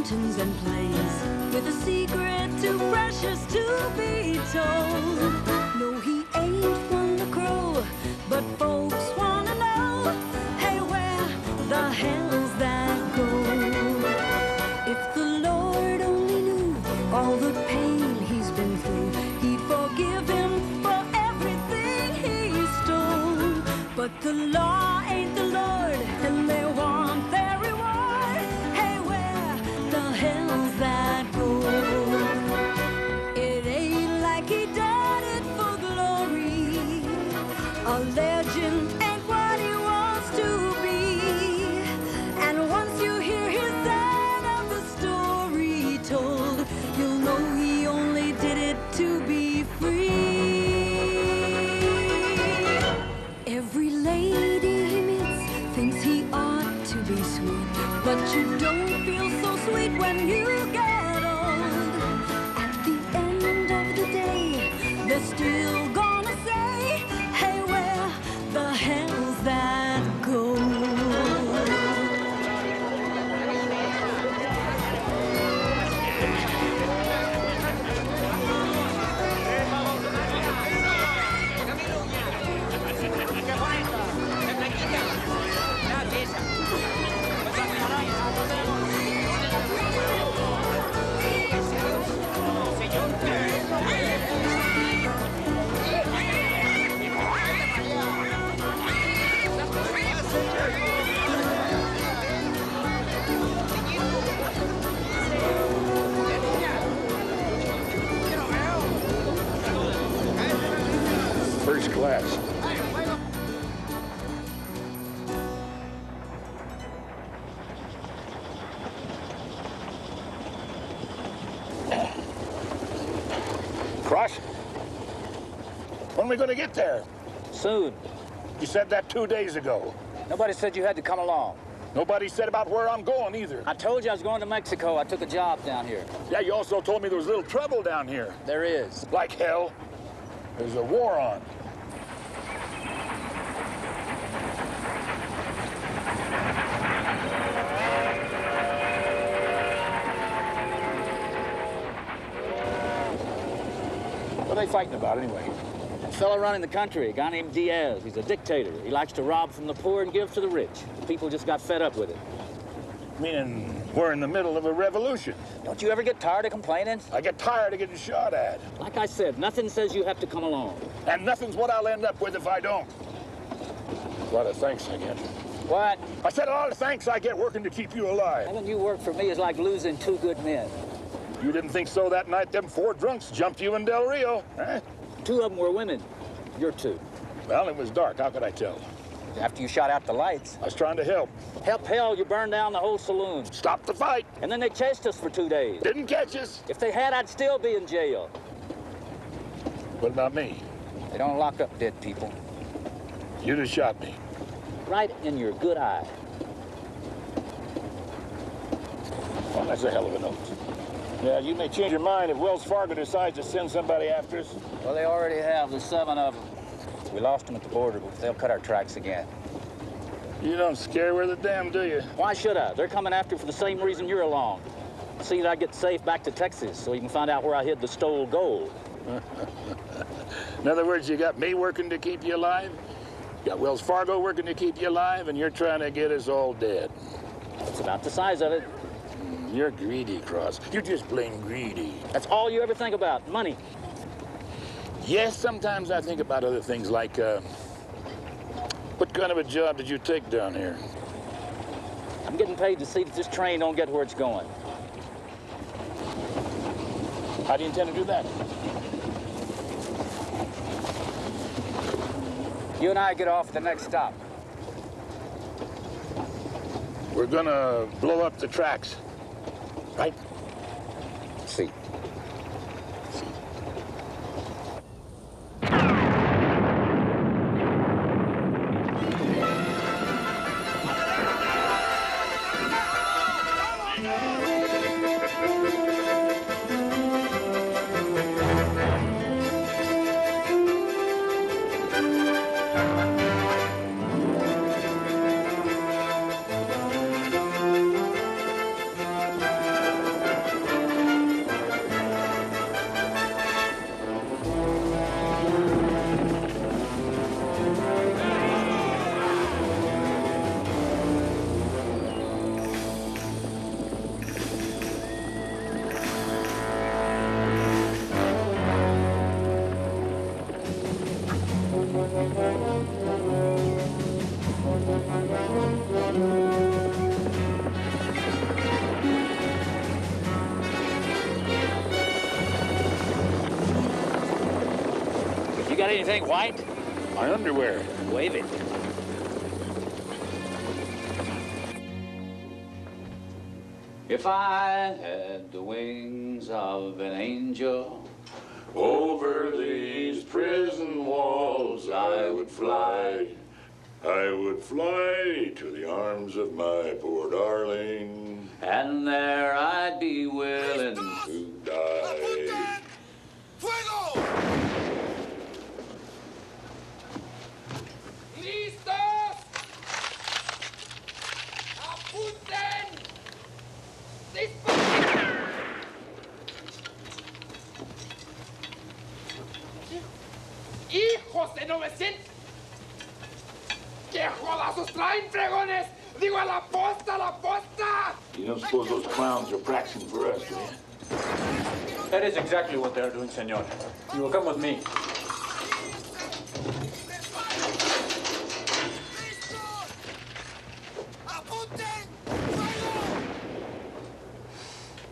mountains and plains, with a secret too precious to be told. No, he ain't one to crow, but folks wanna know, hey, where the hell's that go? If the Lord only knew all the pain he's been through, he'd forgive him for everything he stole. But the law ain't the Lord, and they want their reward. Hey, where the hell's that go? It ain't like he done it for glory. A legend ain't what he wants to be. And once you hear his side of the story told, you'll know he only did it to be free. Every lady he meets thinks he ought to be sweet, but you don't feel so sweet when you get old. At the end of the day, they're still gonna say, hey, where the hell's that go? First class. Cross? When are we going to get there? Soon. You said that 2 days ago. Nobody said you had to come along. Nobody said about where I'm going either. I told you I was going to Mexico. I took a job down here. Yeah, you also told me there was a little trouble down here. There is. Like hell. There's a war on. What are they fighting about anyway? A fellow running the country, a guy named Diaz. He's a dictator. He likes to rob from the poor and give to the rich. The people just got fed up with it. Meaning we're in the middle of a revolution. Don't you ever get tired of complaining? I get tired of getting shot at. Like I said, nothing says you have to come along. And nothing's what I'll end up with if I don't. A lot of thanks I get. What? I said a lot of thanks I get working to keep you alive. Having you work for me is like losing two good men. You didn't think so that night them 4 drunks jumped you in Del Rio, huh? 2 of them were women. You're 2. Well, it was dark. How could I tell? After you shot out the lights. I was trying to help. Help hell, you burned down the whole saloon. Stop the fight. And then they chased us for 2 days. Didn't catch us. If they had, I'd still be in jail. What about me? They don't lock up dead people. You just shot me. Right in your good eye. Well, that's a hell of a note. Yeah, you may change your mind if Wells Fargo decides to send somebody after us. Well, they already have. There's 7 of them. We lost them at the border, but they'll cut our tracks again. You don't scare where the damn, do you? Why should I? They're coming after for the same reason you're along. See that I get safe back to Texas so you can find out where I hid the stole gold. In other words, you got me working to keep you alive, you got Wells Fargo working to keep you alive, and you're trying to get us all dead. It's about the size of it. You're greedy, Cross. You're just plain greedy. That's all you ever think about, money. Yes, sometimes I think about other things like, what kind of a job did you take down here? I'm getting paid to see that this train don't get where it's going. How do you intend to do that? You and I get off at the next stop. We're gonna blow up the tracks, right? See. anything white? My underwear. Wave it. If I had the wings of an angel, Over these prison walls I would fly. I would fly to the arms of my poor darling. and there I'd be willing To die. ¡Fuego! ¡Listos! ¡Apunten! ¡Disparen! ¡Hijos de 900! ¡Qué jodazos traen, fregones! ¡Digo, a la posta, a la posta! You don't suppose those clowns are practicing for us, do you? That is exactly what they are doing, senor. You will come with me.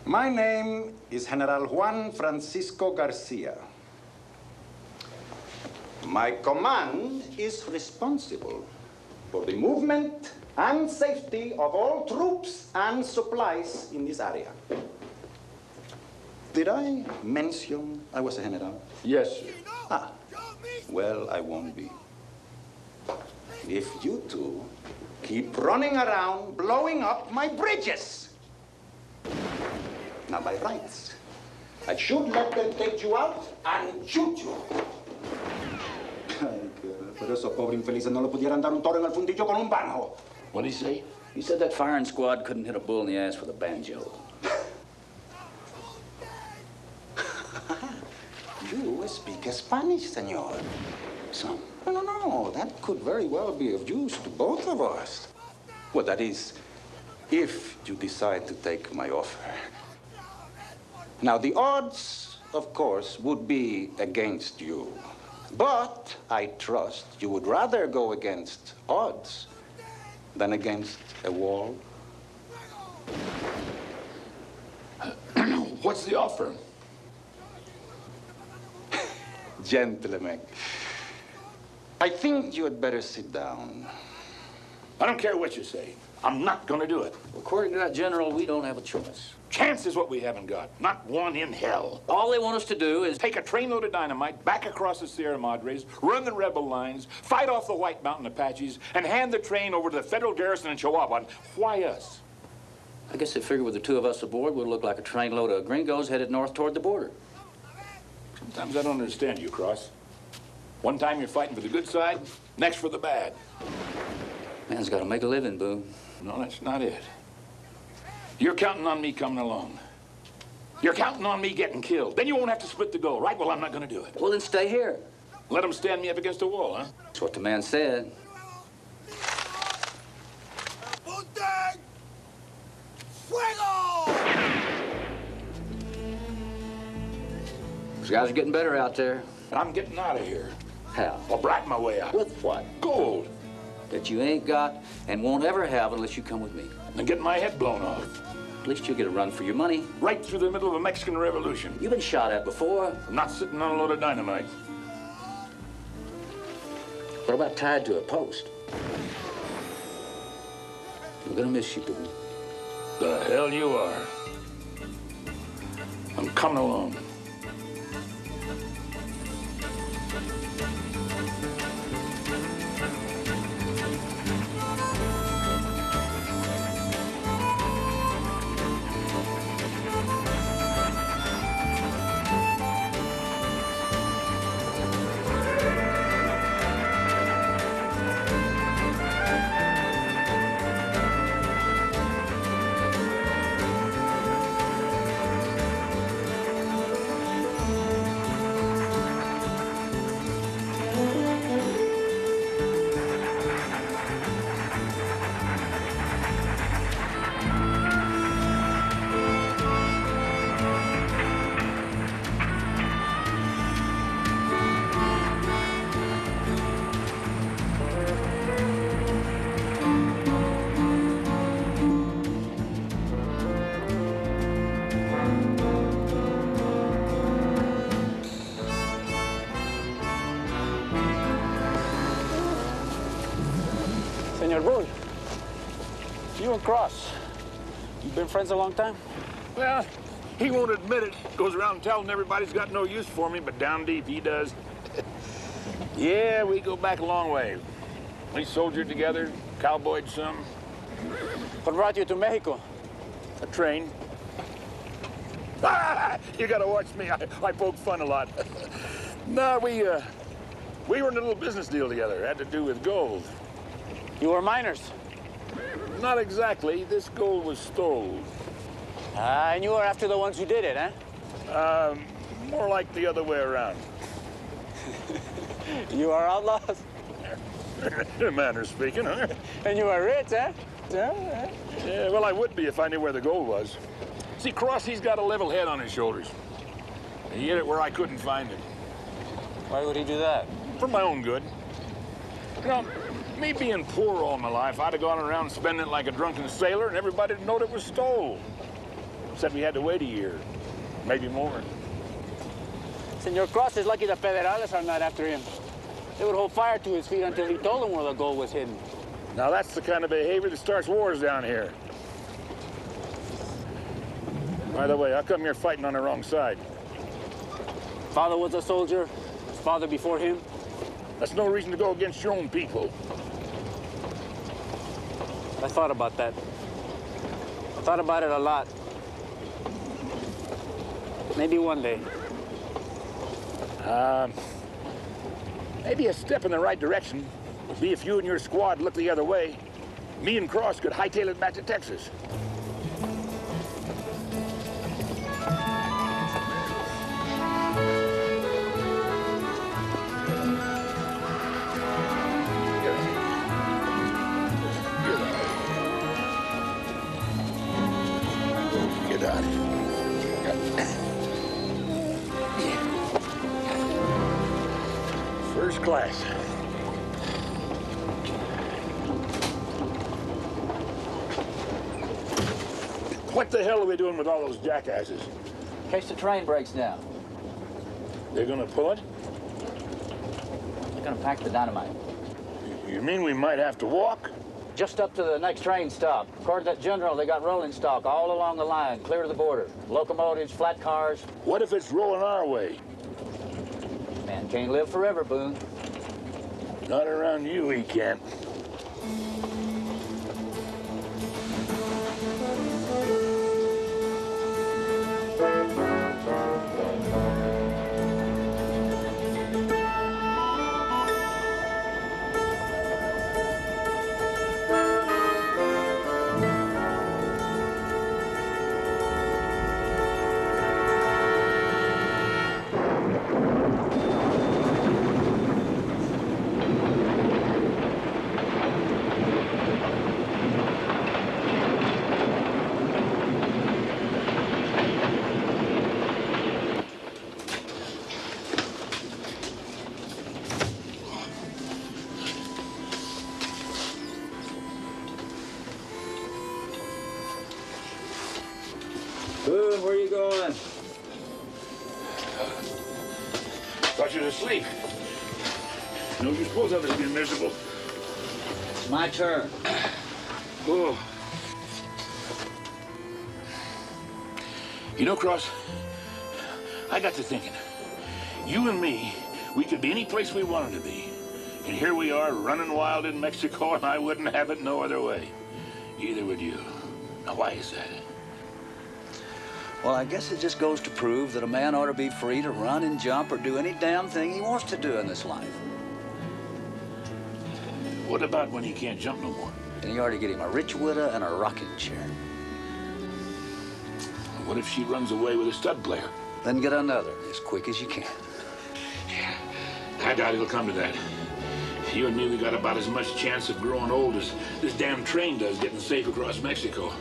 My name is General Juan Francisco Garcia. My command is responsible for the movement and safety of all troops and supplies in this area. Did I mention I was a general? Yes, sir. Ah, well, I won't be. If you two keep running around blowing up my bridges. Now, by rights, I should let them take you out and shoot you. Ay, pero esos pobres infelices no le pudieran dar un toro en el fundillo con un banjo. What'd he say? He said that firing squad couldn't hit a bull in the ass with a banjo. You speak Spanish, senor. Some. No, that could very well be of use to both of us. Well, that is, if you decide to take my offer. Now, the odds, of course, would be against you. But I trust you would rather go against odds than against a wall. What's the offer? Gentlemen, I think you had better sit down. I don't care what you say. I'm not going to do it. According to that general, we don't have a choice. Chance is what we haven't got. Not one in hell. All they want us to do is Take a trainload of dynamite back across the Sierra Madres, run the rebel lines, fight off the White Mountain Apaches, and hand the train over to the federal garrison in Chihuahua. Why us? I guess they figure with the two of us aboard, we'll look like a trainload of gringos headed north toward the border. Sometimes I don't understand you, Cross. One time you're fighting for the good side, next for the bad. Man's got to make a living, Boone. No, that's not it. You're counting on me coming along. You're counting on me getting killed. Then you won't have to split the dough, right? Well, I'm not going to do it. Well, then stay here. Let them stand me up against a wall, huh? That's what the man said. ¡Apunten! ¡Fuego! These guys are getting better out there. And I'm getting out of here. How? I'll bribe my way out. With what? Gold. That you ain't got and won't ever have unless you come with me. And get my head blown off. At least you'll get a run for your money. Right through the middle of a Mexican Revolution. You've been shot at before. I'm not sitting on a load of dynamite. What about tied to a post? We're gonna miss you, Boone. The hell you are. I'm coming along. Senor Boone, you and Cross, you've been friends a long time? Well, he won't admit it. Goes around telling everybody he's got no use for me, but down deep he does. Yeah, we go back a long way. We soldiered together, cowboyed some. What brought you to Mexico? A train. You gotta watch me. I poke fun a lot. No, we were in a little business deal together. It had to do with gold. You were miners? Not exactly. This gold was stolen. And you were after the ones who did it, huh? More like the other way around. You are outlaws? In a manner speaking, huh? And you are rich, huh? Yeah, well, I would be if I knew where the gold was. See, Cross, he's got a level head on his shoulders. He hid it where I couldn't find it. Why would he do that? For my own good. You know, me being poor all my life, I'd have gone around spending it like a drunken sailor, and everybody'd know it was stole. Except we had to wait a year, maybe more. Senor Cross is lucky the Federales are not after him. They would hold fire to his feet until he told them where the gold was hidden. Now that's the kind of behavior that starts wars down here. By the way, how come you're fighting on the wrong side? Father was a soldier. His father before him. That's no reason to go against your own people. I thought about that. I thought about it a lot. Maybe one day. Maybe a step in the right direction would be if you and your squad looked the other way. Me and Cross could hightail it back to Texas. Get out. First class. What the hell are we doing with all those jackasses? In case the train breaks down, They're gonna pull it? they're gonna pack the dynamite. You mean we might have to walk? Just up to the next train stop. According to that general, they got rolling stock all along the line, clear to the border. Locomotives, flat cars. What if it's rolling our way? Man can't live forever, Boone. Not around you, he can't. Boone, where are you going? Thought you were asleep. No, you're supposed to have us being miserable. It's my turn. Oh. You know, Cross, I got to thinking. You and me, we could be any place we wanted to be. And here we are running wild in Mexico, and I wouldn't have it no other way. Neither would you. Now, why is that? Well, I guess it just goes to prove that a man ought to be free to run and jump or do any damn thing he wants to do in this life. What about when he can't jump no more? And you ought to get him a rich widow and a rocking chair. What if she runs away with a stud player? Then get another as quick as you can. Yeah, I doubt it'll come to that. You and me, we got about as much chance of growing old as this damn train does getting safe across Mexico.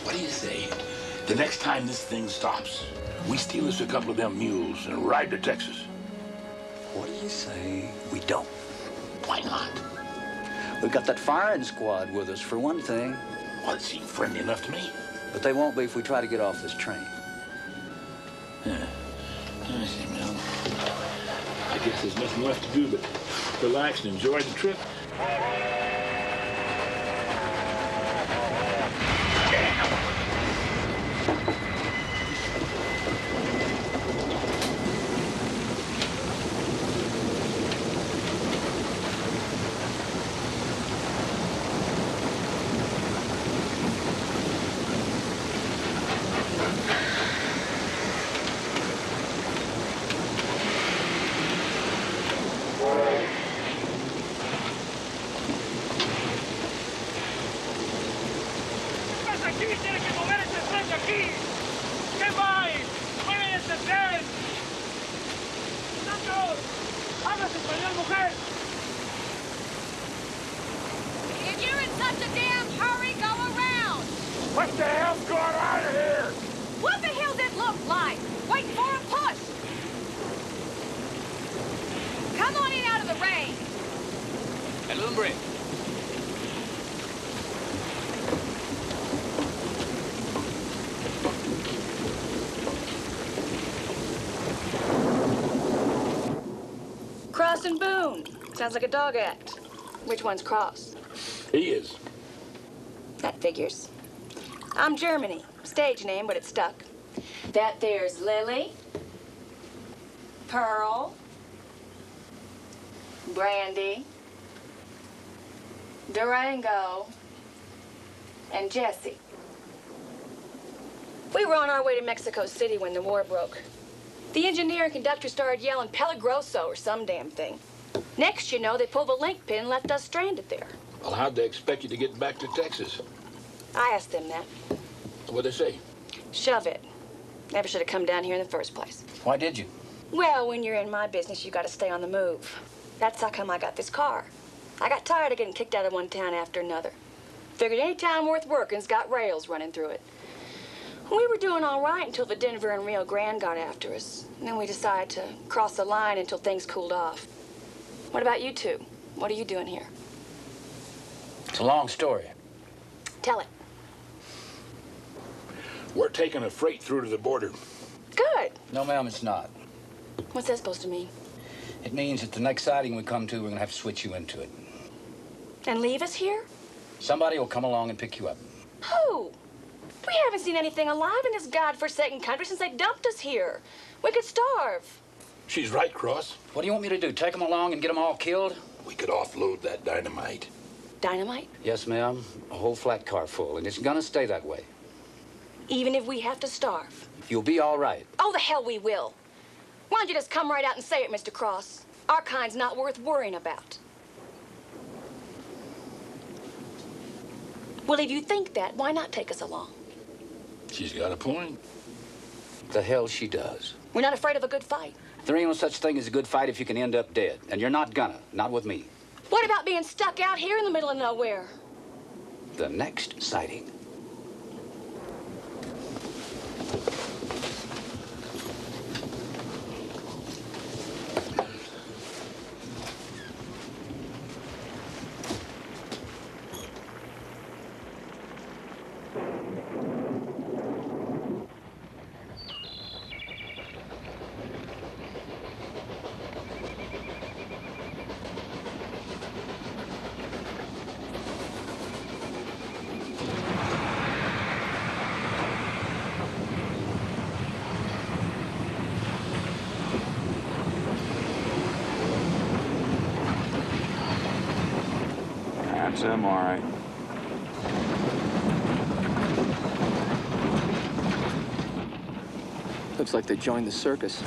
What do you say? The next time this thing stops, we steal us a couple of them mules and ride to Texas. What do you say we don't? Why not? We've got that firing squad with us, for one thing. Well, it seemed friendly enough to me. But they won't be if we try to get off this train. Yeah. I see, man. I guess there's nothing left to do but relax and enjoy the trip. If you're in such a damn hurry, go around! What the hell's going on here? What the hell did it look like? Wait for a push! Come on in out of the rain! El hombre. Cross and Boone. Sounds like a dog act. Which one's Cross? He is. That figures. I'm Germany. Stage name, but it's stuck. That there's Lily, Pearl, Brandy, Durango, and Jessie. We were on our way to Mexico City when the war broke. The engineer and conductor started yelling Peligroso or some damn thing. Next, you know, they pulled the link pin and left us stranded there. Well, how'd they expect you to get back to Texas? I asked them that. What'd they say? Shove it. Never should have come down here in the first place. Why did you? Well, when you're in my business, you gotta stay on the move. That's how come I got this car. I got tired of getting kicked out of one town after another. Figured any town worth working's got rails running through it. We were doing all right until the Denver and Rio Grande got after us. And then we decided to cross the line until things cooled off. What about you two? What are you doing here? It's a long story. Tell it. We're taking a freight through to the border. Good. No, ma'am, it's not. What's that supposed to mean? It means that the next siding we come to, we're gonna have to switch you into it. And leave us here? Somebody will come along and pick you up. Who? We haven't seen anything alive in this godforsaken country since they dumped us here. We could starve. She's right, Cross. What do you want me to do? Take them along and get them all killed? We could offload that dynamite. Dynamite? Yes, ma'am. A whole flat car full, and it's gonna stay that way. Even if we have to starve? You'll be all right. Oh, the hell we will. Why don't you just come right out and say it, Mr. Cross? Our kind's not worth worrying about. Well, if you think that, why not take us along? She's got a point. The hell she does. We're not afraid of a good fight. There ain't no such thing as a good fight if you can end up dead. And you're not gonna. Not with me. What about being stuck out here in the middle of nowhere? The next sighting. That's them, all right. Looks like they joined the circus.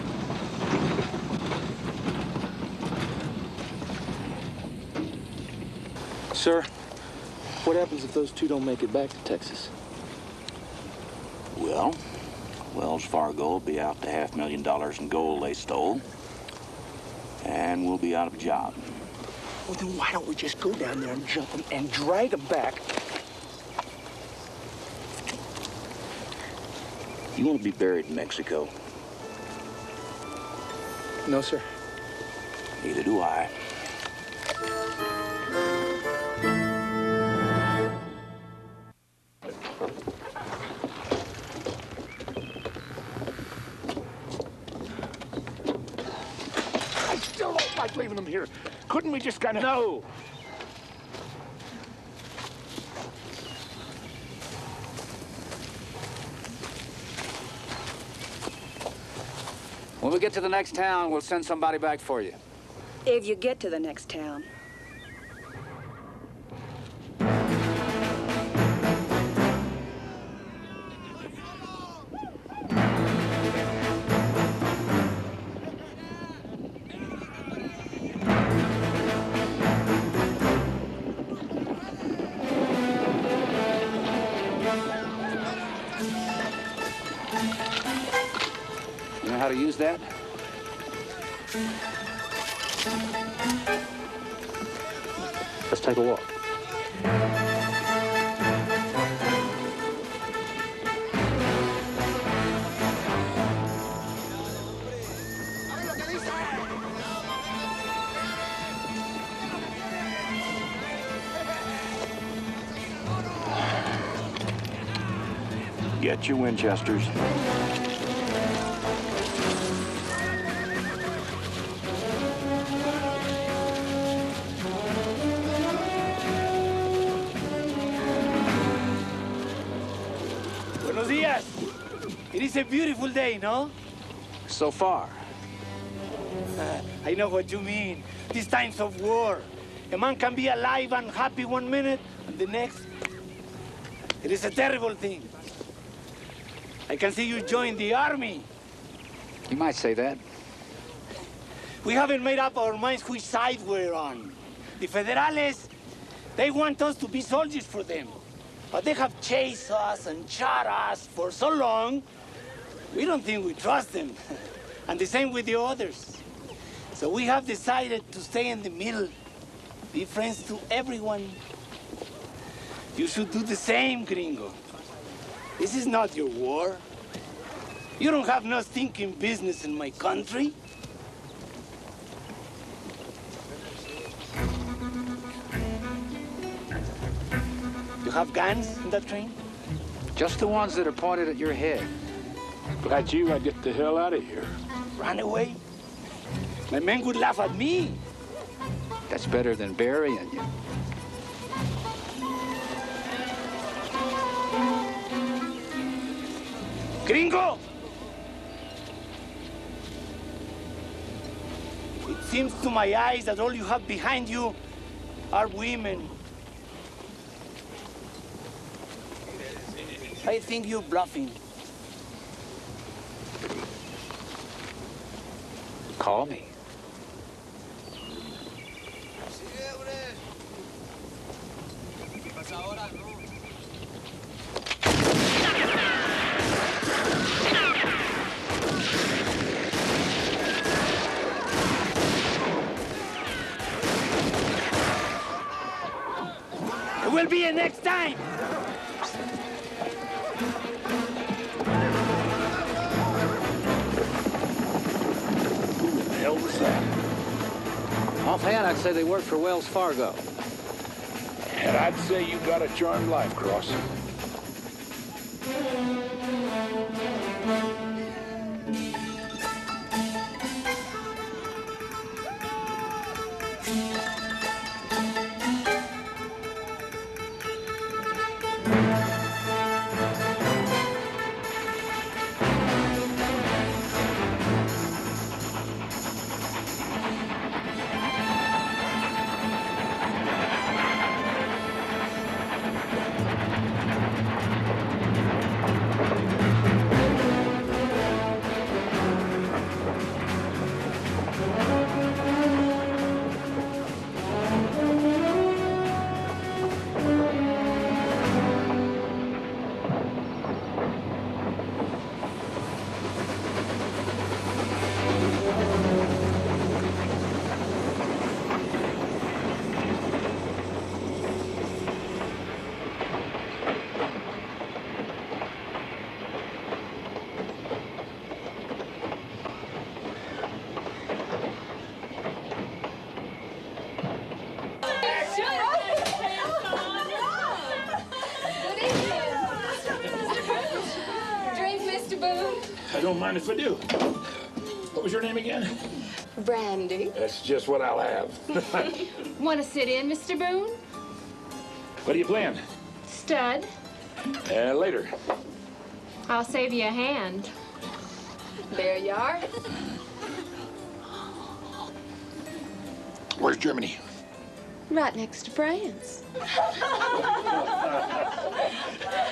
Sir, what happens if those two don't make it back to Texas? Well, Wells Fargo will be out to $500,000 in gold they stole. And we'll be out of a job. Well, then why don't we just go down there and jump them and drag them back? You want to be buried in Mexico? No, sir. Neither do I. I still like leaving them here. Couldn't we just kind of... No! When we get to the next town, we'll send somebody back for you. If you get to the next town. You know how to use that? Let's take a walk. Get your Winchesters. Buenos días. It is a beautiful day, no? So far. I know what you mean. These times of war. A man can be alive and happy one minute, and the next, it is a terrible thing. I can see you join the army. You might say that. We haven't made up our minds which side we're on. The Federales, they want us to be soldiers for them. But they have chased us and shot us for so long, we don't think we trust them. And the same with the others. So we have decided to stay in the middle, be friends to everyone. You should do the same, gringo. This is not your war. You don't have no stinking business in my country. You have guns in that train? Just the ones that are pointed at your head. If I had you, I'd get the hell out of here. Run away? My men would laugh at me. That's better than burying you. Gringo! It seems to my eyes that all you have behind you are women. I think you're bluffing. Call me. There will be a next time! Hell was that? Offhand, I'd say they work for Wells Fargo. And I'd say you got a charmed life, Cross. I don't mind if I do. What was your name again? Brandy. That's just what I'll have. Want to sit in, Mr. Boone? What are you playing? Stud. Later. I'll save you a hand. There you are. Where's Germany? Right next to France.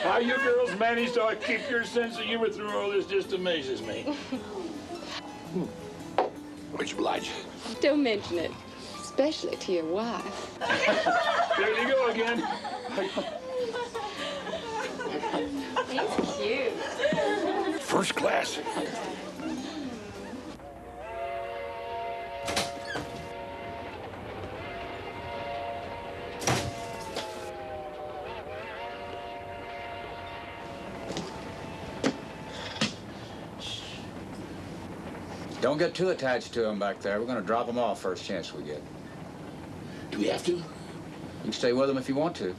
How you girls manage to keep your sense of humor through all this just amazes me. Much obliged. Don't mention it, especially to your wife. There you go again. He's cute. First class. Don't get too attached to him back there. We're going to drop him off first chance we get. Do we have to? You can stay with him if you want to.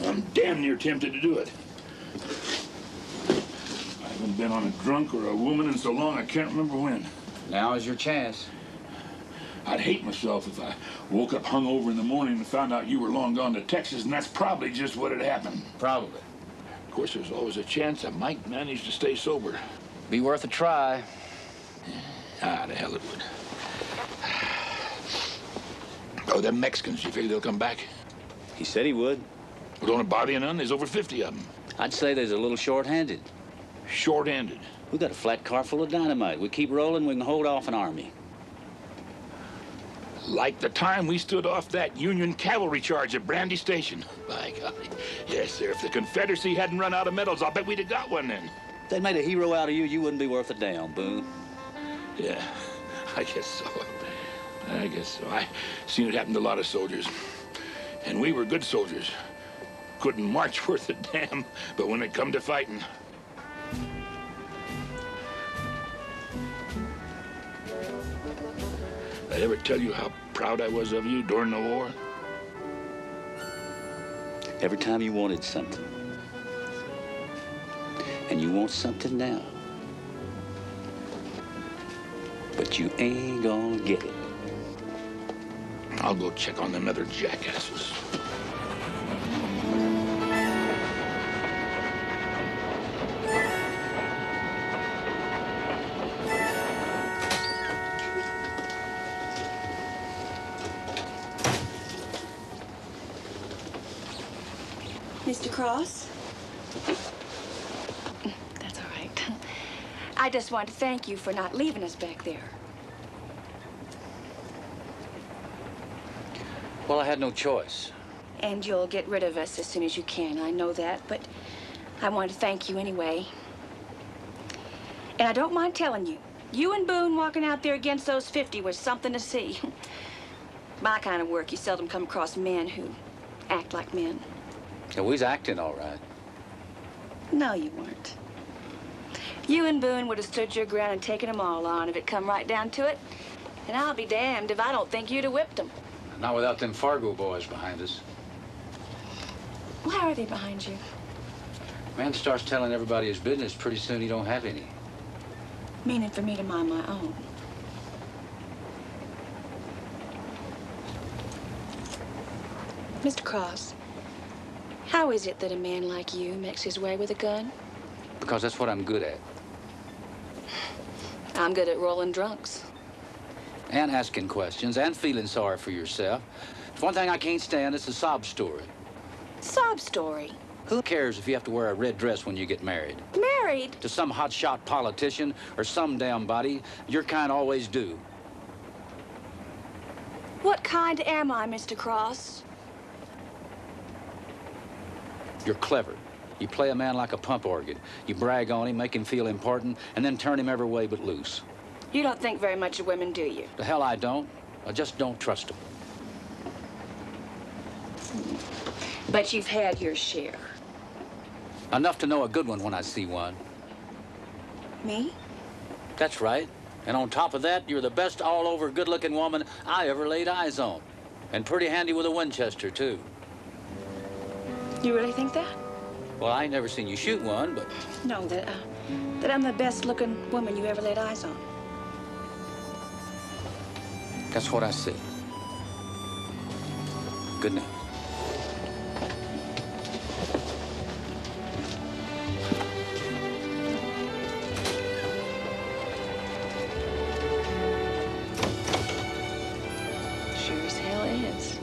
I'm damn near tempted to do it. I haven't been on a drunk or a woman in so long I can't remember when. Now is your chance. I'd hate myself if I woke up hungover in the morning and found out you were long gone to Texas, and that's probably just what had happened. Probably. Of course, there's always a chance I might manage to stay sober. Be worth a try. Ah, the hell it would. Oh, them Mexicans, you figure they'll come back? He said he would. Well, don't it bother you none? There's over 50 of them. I'd say there's a little short-handed. Short-handed? We got a flat car full of dynamite. We keep rolling, we can hold off an army. Like the time we stood off that Union cavalry charge at Brandy Station. By golly. Yes, sir. If the Confederacy hadn't run out of medals, I'll bet we'd have got one then. If they made a hero out of you, you wouldn't be worth a damn, Boone. Yeah, I guess so. I guess so. I seen it happen to a lot of soldiers. And we were good soldiers. Couldn't march worth a damn, but when it come to fighting. Did I ever tell you how proud I was of you during the war? Every time you wanted something. And you want something now. But you ain't gonna get it. I'll go check on them other jackasses. Mr. Cross? That's all right. I just want to thank you for not leaving us back there. Well, I had no choice. And you'll get rid of us as soon as you can. I know that, but I want to thank you anyway. And I don't mind telling you, you and Boone walking out there against those 50 was something to see. My kind of work, you seldom come across men who act like men. Yeah, we was acting all right. No, you weren't. You and Boone would have stood your ground and taken them all on if it come right down to it. And I'll be damned if I don't think you'd have whipped them. Not without them Fargo boys behind us. Why are they behind you? Man starts telling everybody his business, pretty soon he don't have any. Meaning for me to mind my own. Mr. Cross, how is it that a man like you makes his way with a gun? Because that's what I'm good at. I'm good at rolling drunks. And asking questions, and feeling sorry for yourself. It's one thing I can't stand, it's a sob story. Sob story? Who cares if you have to wear a red dress when you get married? Married? To some hotshot politician or some damn body, your kind always do. What kind am I, Mr. Cross? You're clever. You play a man like a pump organ. You brag on him, make him feel important, and then turn him every way but loose. You don't think very much of women, do you? The hell I don't. I just don't trust them. But you've had your share. Enough to know a good one when I see one. Me? That's right. And on top of that, you're the best all-over good-looking woman I ever laid eyes on. And pretty handy with a Winchester, too. You really think that? Well, I ain't never seen you shoot one, but... No, that I'm the best-looking woman you ever laid eyes on. That's what I said. Good night. Sure as hell is.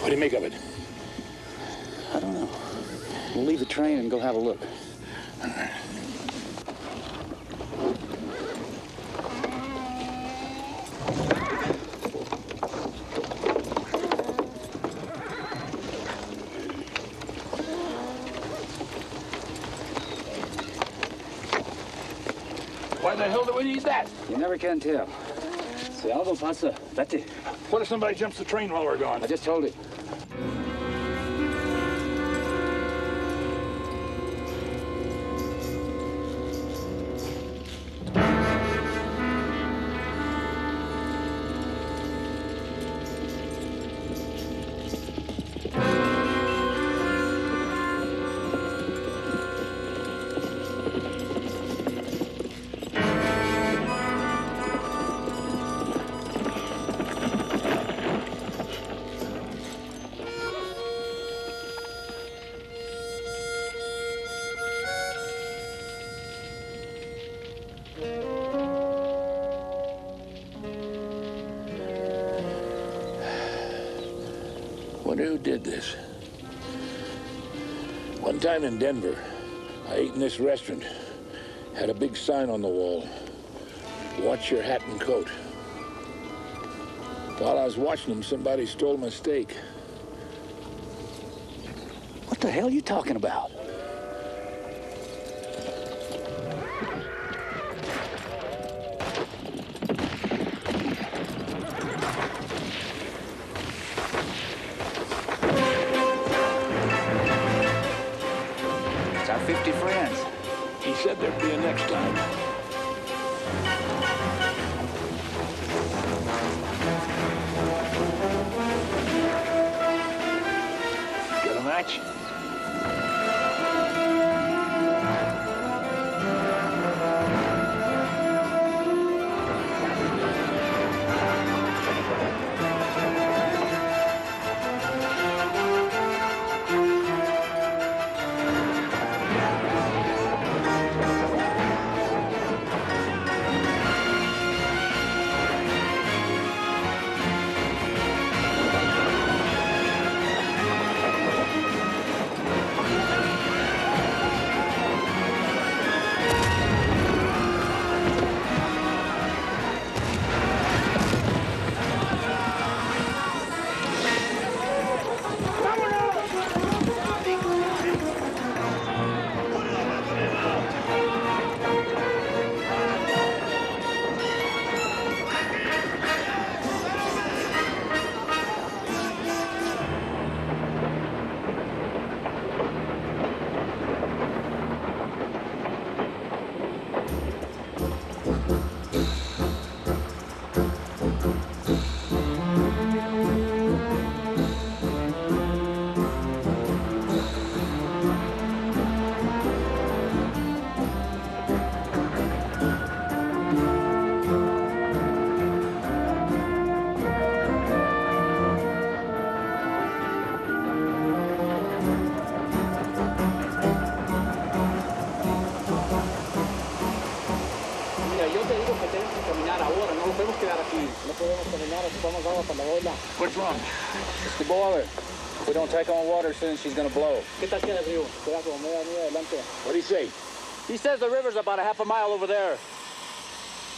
What do you make of it? I don't know. We'll leave the train and go have a look. Why the hell do we need that? You never can tell. Si algo pasa, vete. What if somebody jumps the train while we're gone? I just told you. Wonder who did this. One time in Denver, I ate in this restaurant. Had a big sign on the wall. Watch your hat and coat. While I was watching them, somebody stole my steak. What the hell are you talking about? It's our 50 friends. He said there'd be a next time. Got a match? What's wrong? It's the boiler. If we don't take on water soon, she's gonna blow. What do you say? He says the river's about a half a mile over there.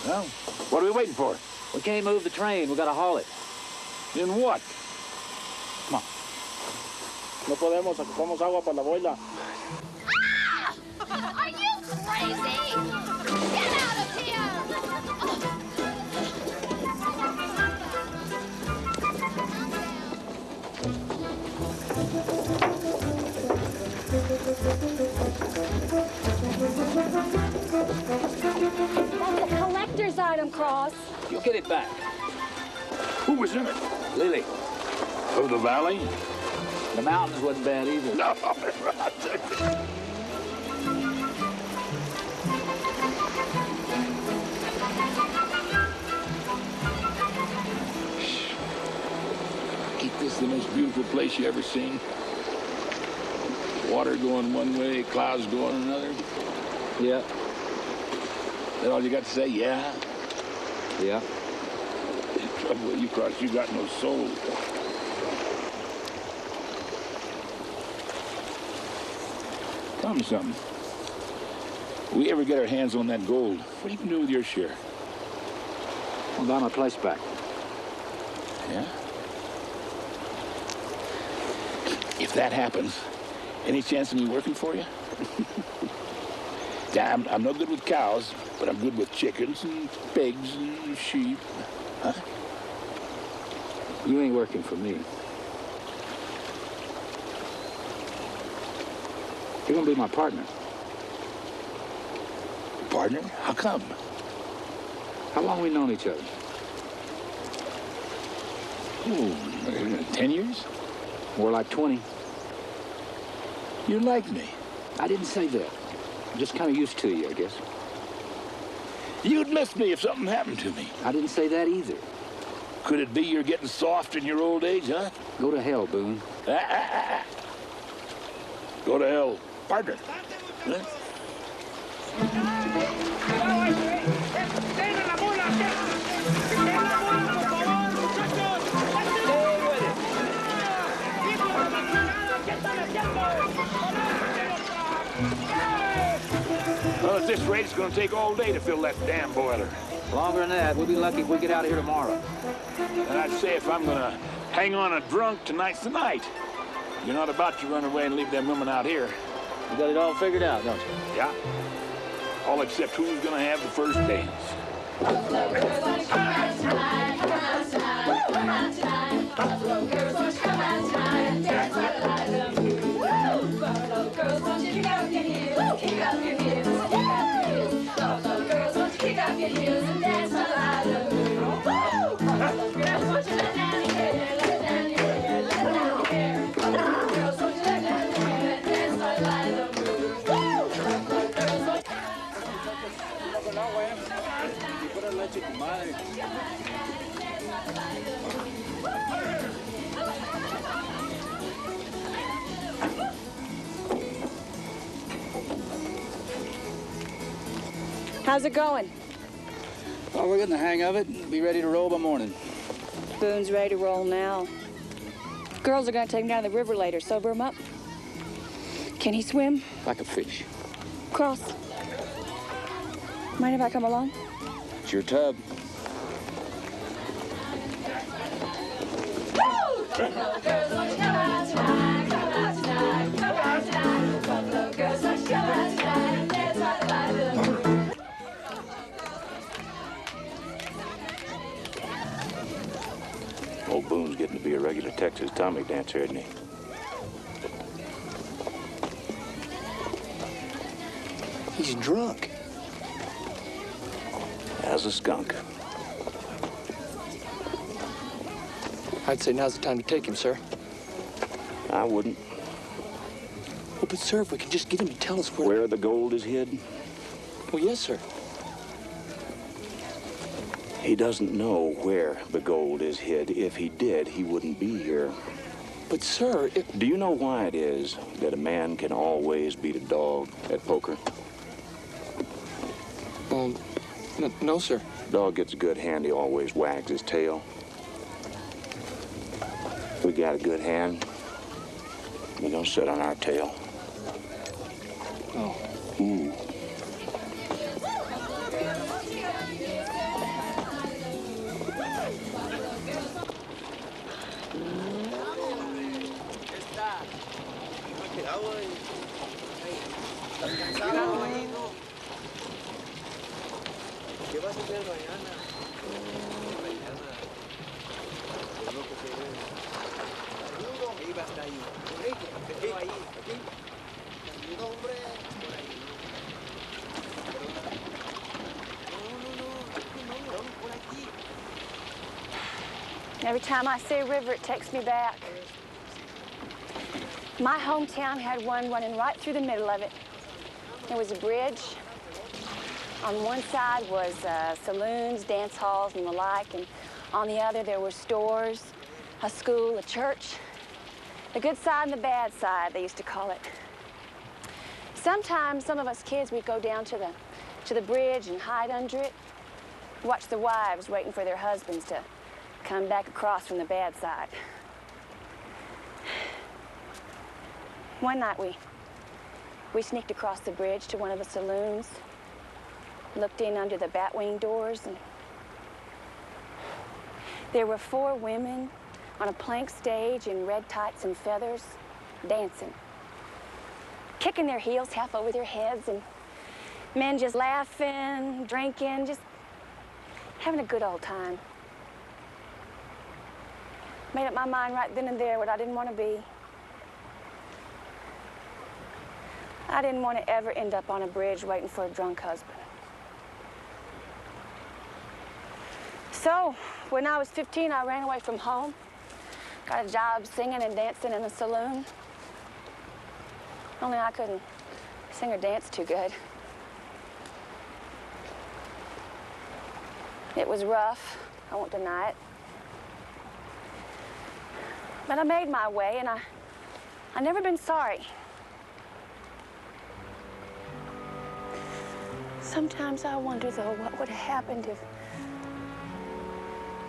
Well, what are we waiting for? We can't move the train. We gotta haul it. In what? Come on. No podemos, ocupamos agua para la boila. Are you crazy? Get out of here! That's a collector's item, Cross. You'll get it back. Who was in it? Lily. Of the valley? The mountains wasn't bad either. No. Ain't this the most beautiful place you ever seen? Water going one way, clouds going another. Yeah. That all you got to say? Yeah. Yeah. The trouble with you, Cross, you got no soul. Tell me something. If we ever get our hands on that gold, what are you going to do with your share? I'll buy my place back. Yeah? If that happens, any chance of me working for you? I'm no good with cows, but I'm good with chickens and pigs and sheep. Huh? You ain't working for me. You're gonna be my partner. Partner? How come? How long we known each other? Ooh, 10 years? More like 20. You like me? I didn't say that. I'm just kind of used to you, I guess. You'd miss me if something happened to me. I didn't say that either. Could it be you're getting soft in your old age, huh? Go to hell, Boone. Go to hell, partner. Huh? Well, at this rate, it's going to take all day to fill that damn boiler. Longer than that. We'll be lucky if we get out of here tomorrow. And I'd say if I'm going to hang on a drunk, tonight's the night. You're not about to run away and leave them women out here. You got it all figured out, don't you? Yeah. All except who's going to have the first dance. How's it going? Well, we're getting the hang of it and be ready to roll by morning. Boone's ready to roll now. Girls are gonna take him down the river later, sober him up. Can he swim? Like a fish. Cross. Mind if I come along? It's your tub. Old Boone's getting to be a regular Texas Tommy dancer, isn't he? He's drunk. As a skunk. I'd say now's the time to take him, sir. I wouldn't. Well, but sir, if we could just get him to tell us where... Where the gold is hid? Well, yes, sir. He doesn't know where the gold is hid. If he did, he wouldn't be here. But, sir, Do you know why it is that a man can always beat a dog at poker? No, sir. Dog gets a good hand, he always wags his tail. We got a good hand. We don't sit on our tail. Oh. Hmm. ¿Qué vas a hacer mañana? Iba hasta ahí. Ahí. Ayuda, hombre. Por ahí. No, por aquí. Every time I see a river, it takes me back. My hometown had one running right through the middle of it. There was a bridge. On one side was saloons, dance halls, and the like, and on the other there were stores, a school, a church. The good side and the bad side, they used to call it. Sometimes some of us kids, we'd go down to the bridge and hide under it, watch the wives waiting for their husbands to come back across from the bad side. One night we sneaked across the bridge to one of the saloons, looked in under the batwing doors, and there were 4 women on a plank stage in red tights and feathers, dancing, kicking their heels half over their heads, and men just laughing, drinking, just having a good old time. Made up my mind right then and there what I didn't want to be. I didn't want to ever end up on a bridge waiting for a drunk husband. So, when I was 15, I ran away from home. Got a job singing and dancing in a saloon. Only I couldn't sing or dance too good. It was rough, I won't deny it. But I made my way, and I've never been sorry. Sometimes I wonder, though, what would have happened if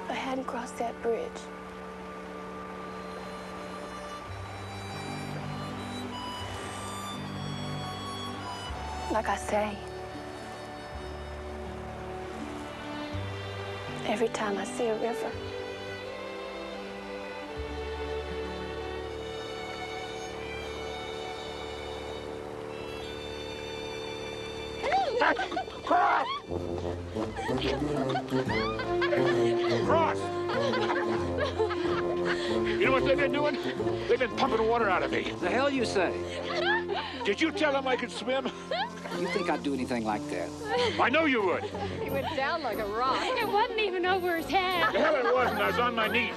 I hadn't crossed that bridge. Like I say, every time I see a river, Cross! Cross! You know what they've been doing? They've been pumping water out of me. The hell you say? Did you tell them I could swim? You think I'd do anything like that? I know you would. He went down like a rock. It wasn't even over his head. The hell it wasn't. I was on my knees.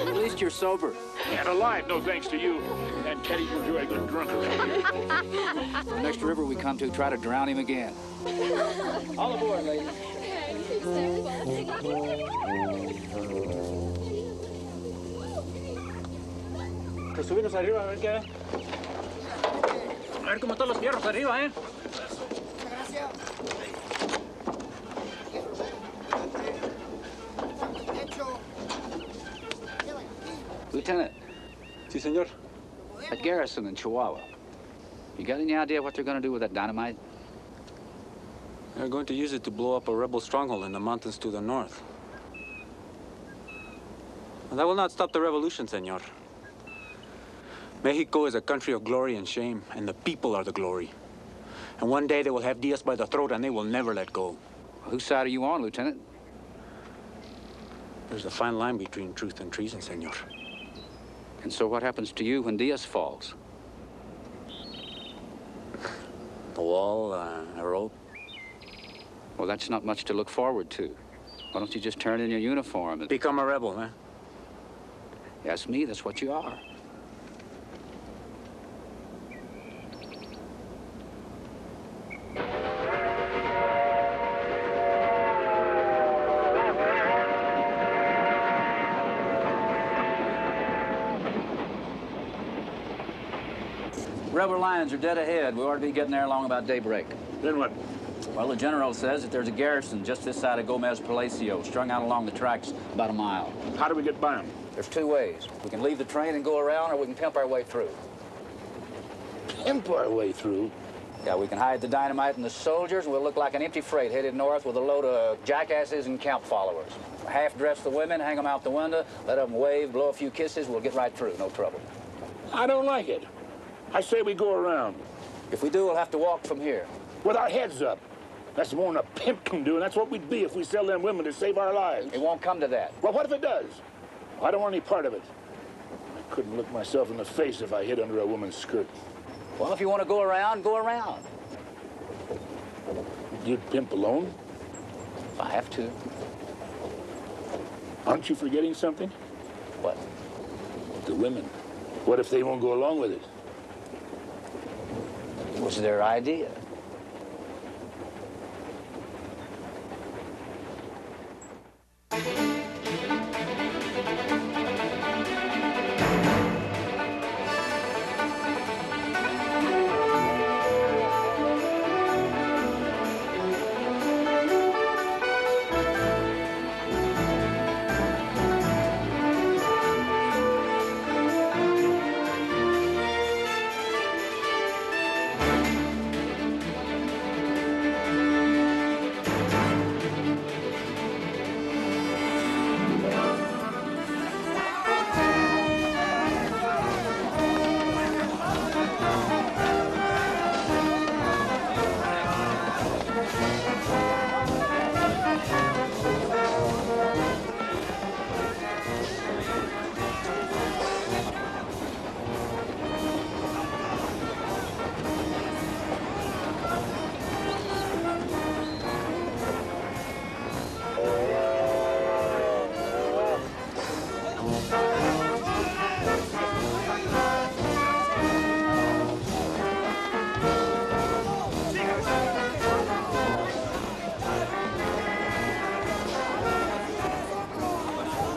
At least you're sober. And alive, no thanks to you. And Teddy will do a good drunk around here. The next river we come to, try to drown him again. All aboard, ladies. Pues subirnos arriba a ver qué. A ver cómo están los fierros arriba, ¿eh? Gracias. Lieutenant. Sí, señor. That garrison in Chihuahua, you got any idea what they're going to do with that dynamite? They're going to use it to blow up a rebel stronghold in the mountains to the north. And that will not stop the revolution, senor. Mexico is a country of glory and shame, and the people are the glory. And one day they will have Diaz by the throat, and they will never let go. Whose side are you on, Lieutenant? There's a fine line between truth and treason, senor. And so what happens to you when Diaz falls? The wall, a rope. Well, that's not much to look forward to. Why don't you just turn in your uniform and... Become a rebel, huh? Ask me, that's what you are. Rebel lines are dead ahead. We ought to be getting there along about daybreak. Then what? Well, the general says that there's a garrison just this side of Gomez Palacio, strung out along the tracks about a mile. How do we get by them? There's two ways. We can leave the train and go around, or we can pimp our way through. Pimp our way through? Yeah, we can hide the dynamite and the soldiers, and we'll look like an empty freight headed north with a load of jackasses and camp followers. Half-dress the women, hang them out the window, let them wave, blow a few kisses, we'll get right through, no trouble. I don't like it. I say we go around. If we do, we'll have to walk from here. With our heads up. That's more than a pimp can do, and that's what we'd be if we sell them women to save our lives. It won't come to that. Well, what if it does? I don't want any part of it. I couldn't look myself in the face if I hid under a woman's skirt. Well, if you want to go around, go around. You'd pimp alone? If I have to. Aren't you forgetting something? What? The women. What if they won't go along with it? It was their idea.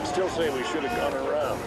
Still say we should have gone around.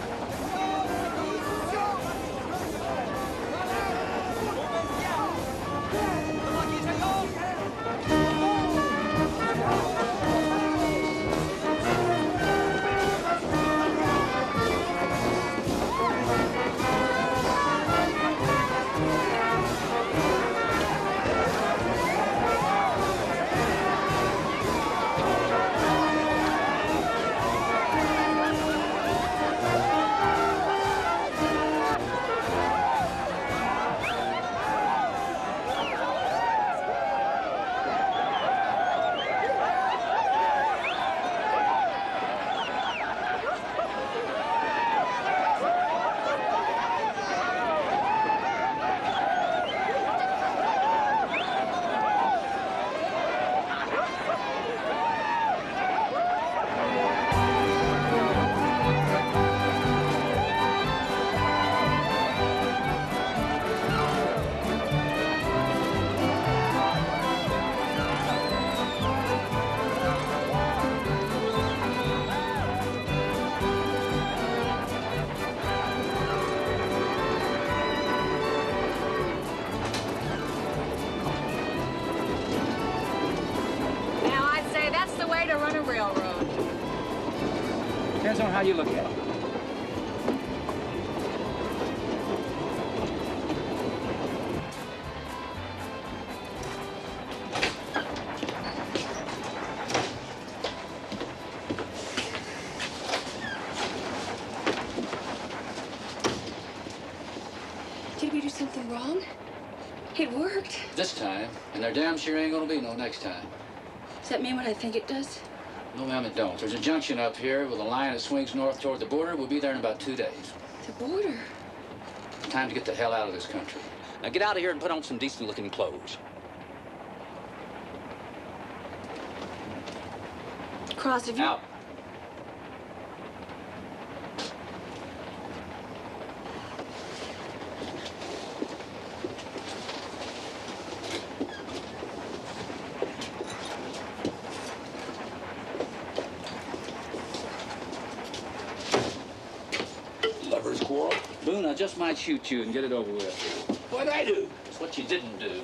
Depends on how you look at it. Did we do something wrong? It worked. This time, and there damn sure ain't gonna be no next time. Does that mean what I think it does? No, ma'am, it don't. There's a junction up here with a line that swings north toward the border. We'll be there in about 2 days. The border? Time to get the hell out of this country. Now get out of here and put on some decent-looking clothes. Cross, have you... Out. Lovers quarrel? Boone, I just might shoot you and get it over with. What'd I do? It's what you didn't do.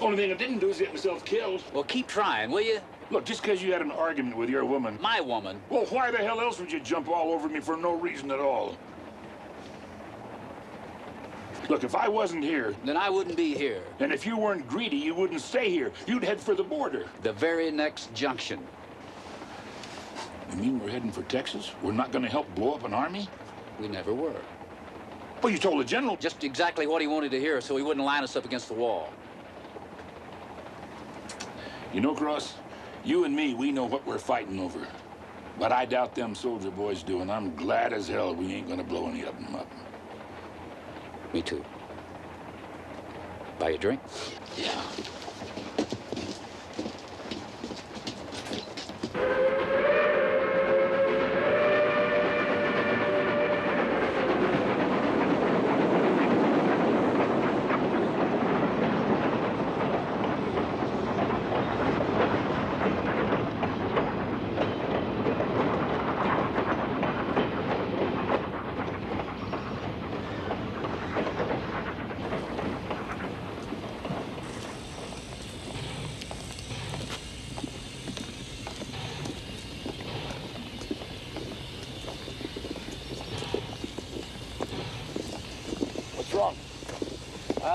Only thing I didn't do is get myself killed. Well, keep trying, will you? Look, just because you had an argument with your woman... My woman? Well, why the hell else would you jump all over me for no reason at all? Look, if I wasn't here... Then I wouldn't be here. And if you weren't greedy, you wouldn't stay here. You'd head for the border. The very next junction. You mean we're heading for Texas? We're not going to help blow up an army? We never were. Well, you told the general... Just exactly what he wanted to hear so he wouldn't line us up against the wall. You know, Cross, you and me, we know what we're fighting over. But I doubt them soldier boys do, and I'm glad as hell we ain't going to blow any of them up. Me too. Buy you a drink? Yeah. Wrong.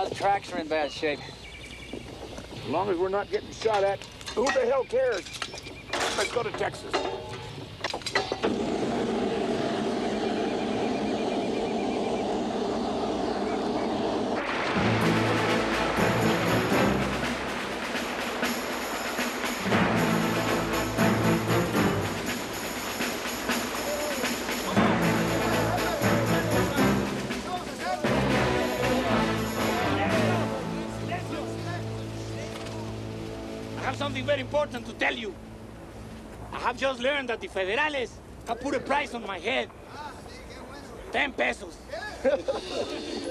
The tracks are in bad shape. As long as we're not getting shot at, who the hell cares? Let's go to Texas. I have something very important to tell you. I have just learned that the Federales have put a price on my head. 10 pesos.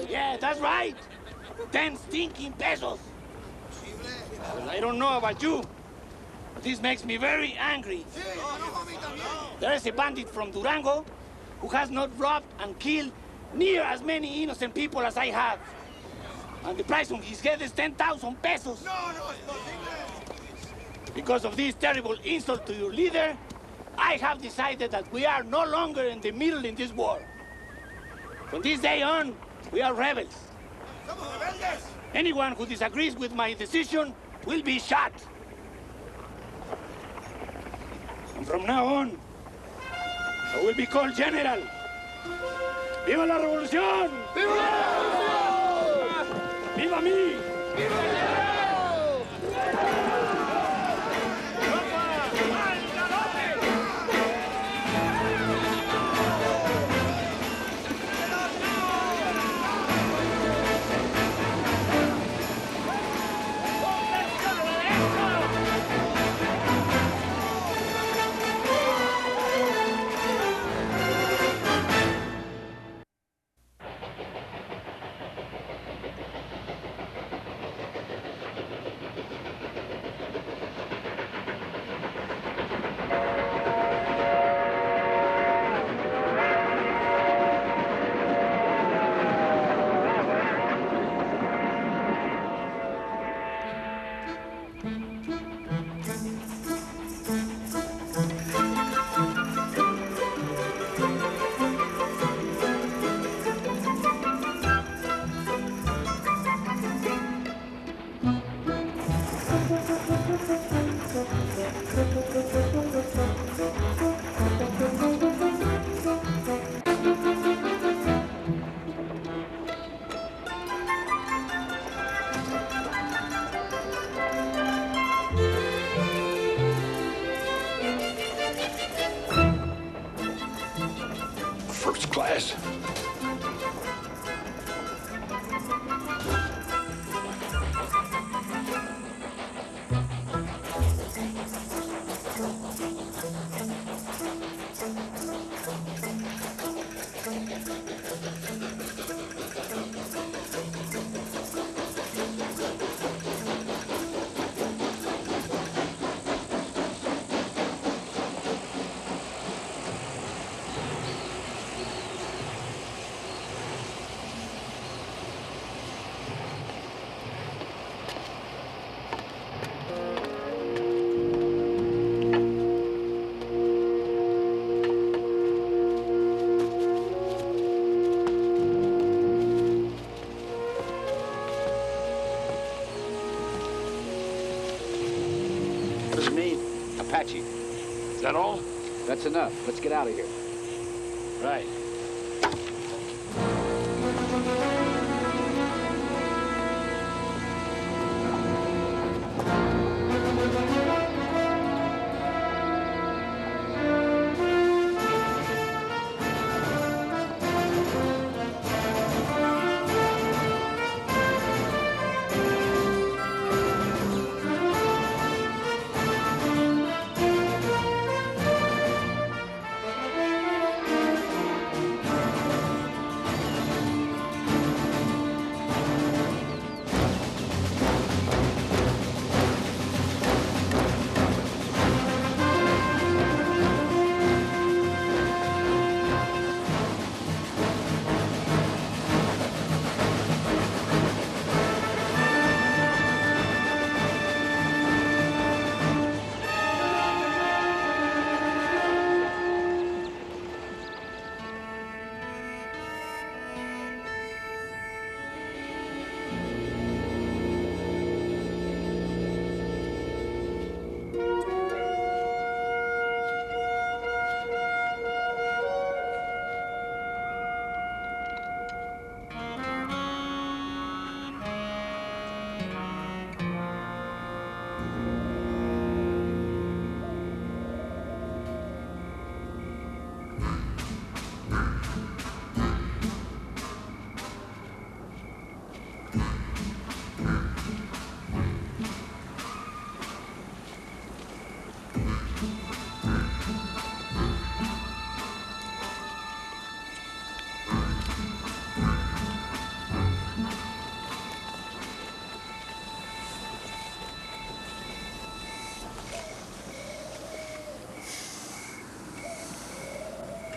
Yeah, that's right. 10 stinking pesos. Well, I don't know about you, but this makes me very angry. There is a bandit from Durango who has not robbed and killed near as many innocent people as I have. And the price on his head is 10,000 pesos. Because of this terrible insult to your leader, I have decided that we are no longer in the middle in this war. From this day on, we are rebels. Anyone who disagrees with my decision will be shot. And from now on, I will be called General. ¡Viva la revolución! ¡Viva la revolución! ¡Viva mí! ¡Viva First class. you mean? Apache. Is that all? That's enough. Let's get out of here. Right.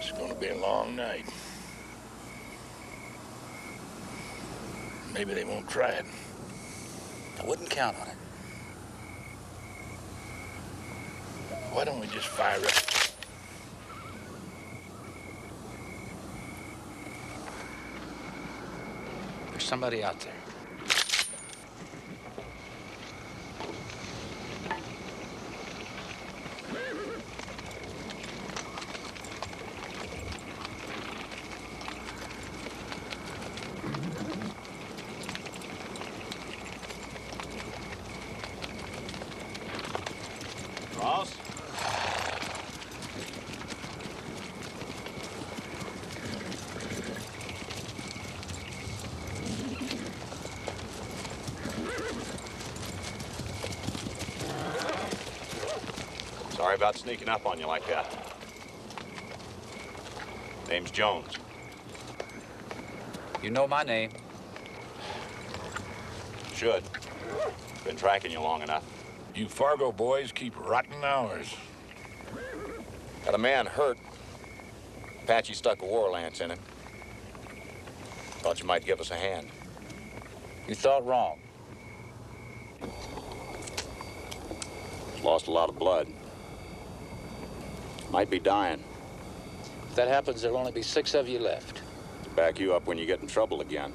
It's gonna be a long night. Maybe they won't try it. I wouldn't count on it. Why don't we just fire up? There's somebody out there. Ross? Sorry about sneaking up on you like that. Name's Jones. You know my name. Should. Been tracking you long enough. You Fargo boys keep rotting hours. Got a man hurt. Apache stuck a war lance in him. Thought you might give us a hand. You thought wrong. Lost a lot of blood. Might be dying. If that happens, there'll only be 6 of you left. To back you up when you get in trouble again.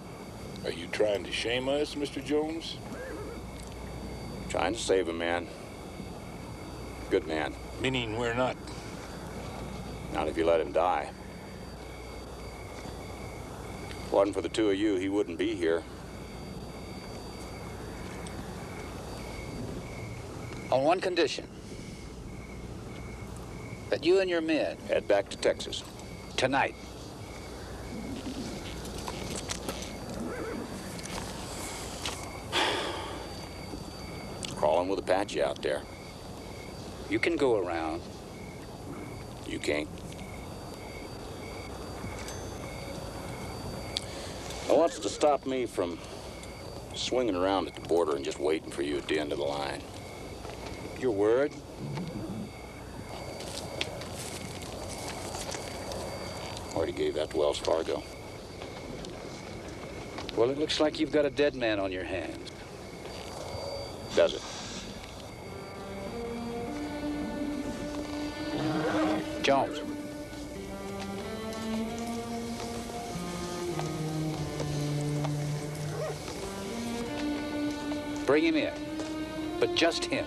Are you trying to shame us, Mr. Jones? Trying to save a man. Good man. Meaning we're not. Not if you let him die. If it wasn't for the two of you, he wouldn't be here. On one condition. That you and your men head back to Texas. Tonight. Crawling with Apache out there. You can go around. You can't. Now, what's to stop me from swinging around at the border and just waiting for you at the end of the line? Your word? Already gave that to Wells Fargo. Well, it looks like you've got a dead man on your hands. Does it? Jones. Bring him in, but just him.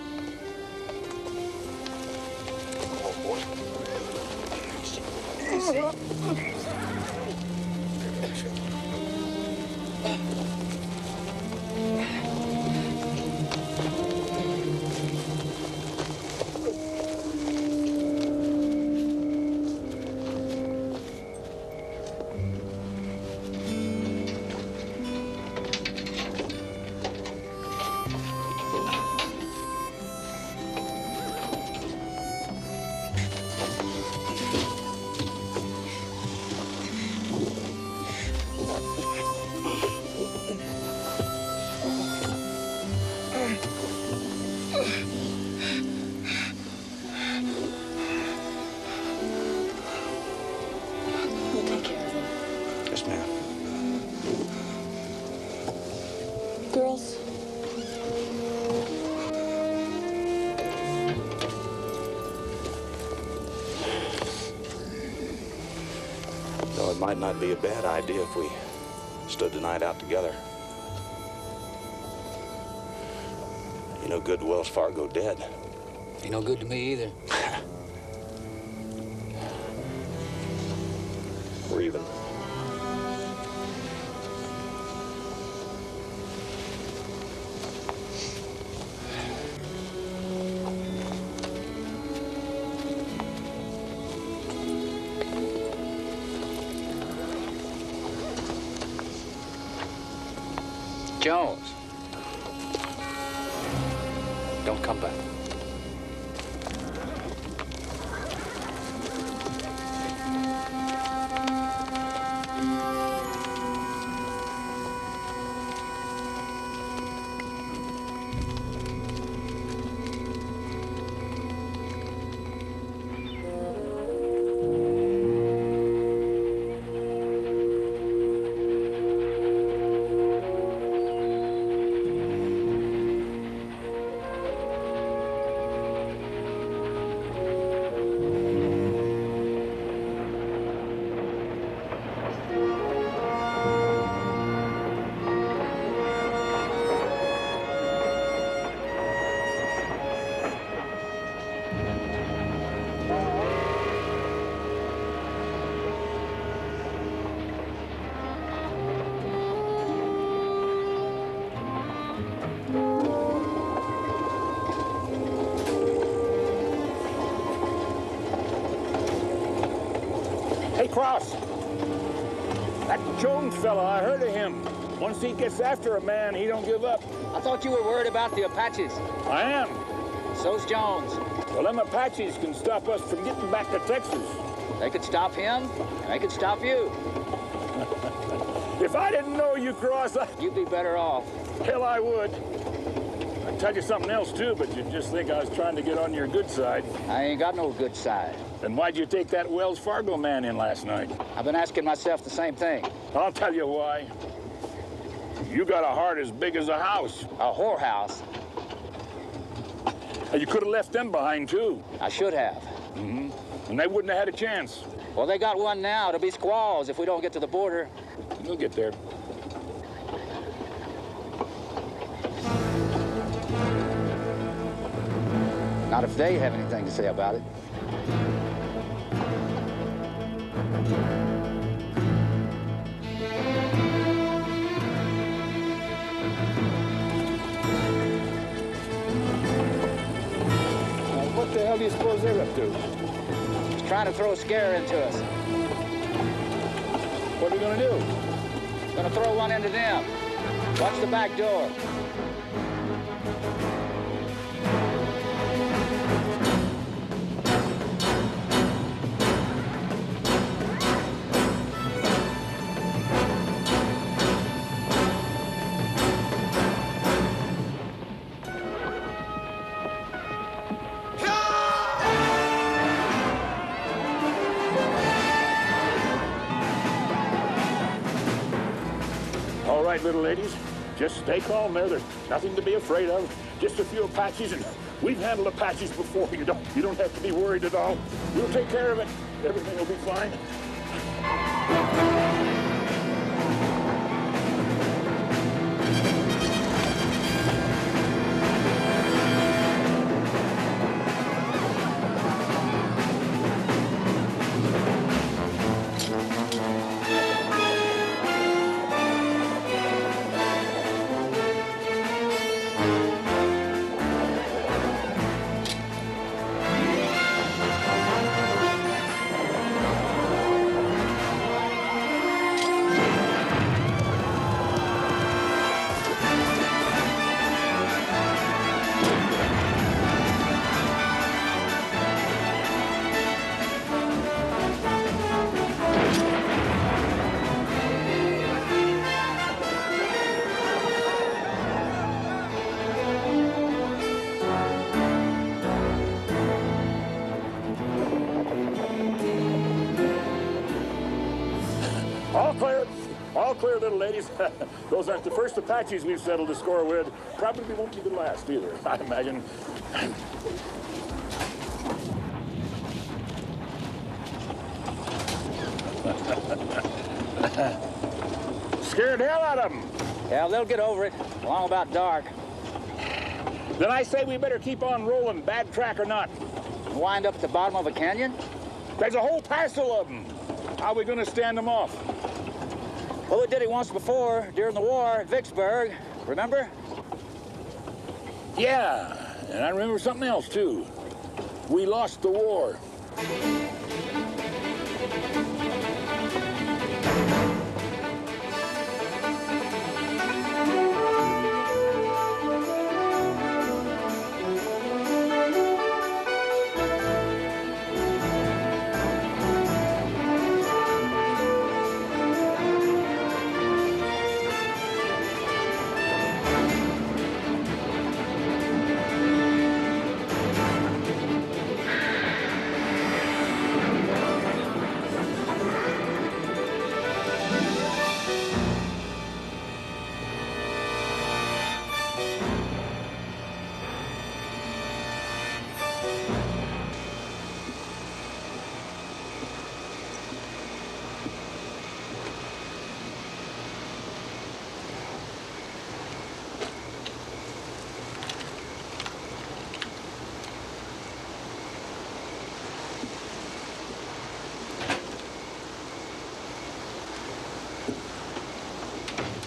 Girls. Though it might not be a bad idea if we stood the night out together. Ain't no good to Wells Fargo dead. Ain't no good to me either. We're even. Jones. Don't come back. Cross. That Jones fella, I heard of him. Once he gets after a man, he don't give up. I thought you were worried about the Apaches. I am. So's Jones. Well, them Apaches can stop us from getting back to Texas. They could stop him, and they could stop you. If I didn't know you, Cross, You'd be better off. Hell, I would. I'd tell you something else, too, but you'd just think I was trying to get on your good side. I ain't got no good side. Then why'd you take that Wells Fargo man in last night? I've been asking myself the same thing. I'll tell you why. You got a heart as big as a house. A whorehouse? You could have left them behind, too. I should have. Mm-hmm. And they wouldn't have had a chance. Well, they got one now. It'll be squalls if we don't get to the border. We'll get there. Not if they have anything to say about it. What the hell do you suppose they're up to? Just trying to throw a scare into us. What are we gonna do? Gonna throw one into them. Watch the back door. All right, little ladies, just stay calm there. There's nothing to be afraid of. Just a few Apaches, and we've handled Apaches before. You don't have to be worried at all. We'll take care of it. Everything will be fine. All clear. All clear, little ladies. Those aren't the first Apaches we've settled the score with. Probably won't be the last either, I imagine. Scared the hell out of them. Yeah, they'll get over it, along about dark. Then I say we better keep on rolling, bad track or not. Wind up at the bottom of a canyon? There's a whole passel of them. How are we going to stand them off? Well, we did it once before, during the war at Vicksburg. Remember? Yeah, and I remember something else, too. We lost the war.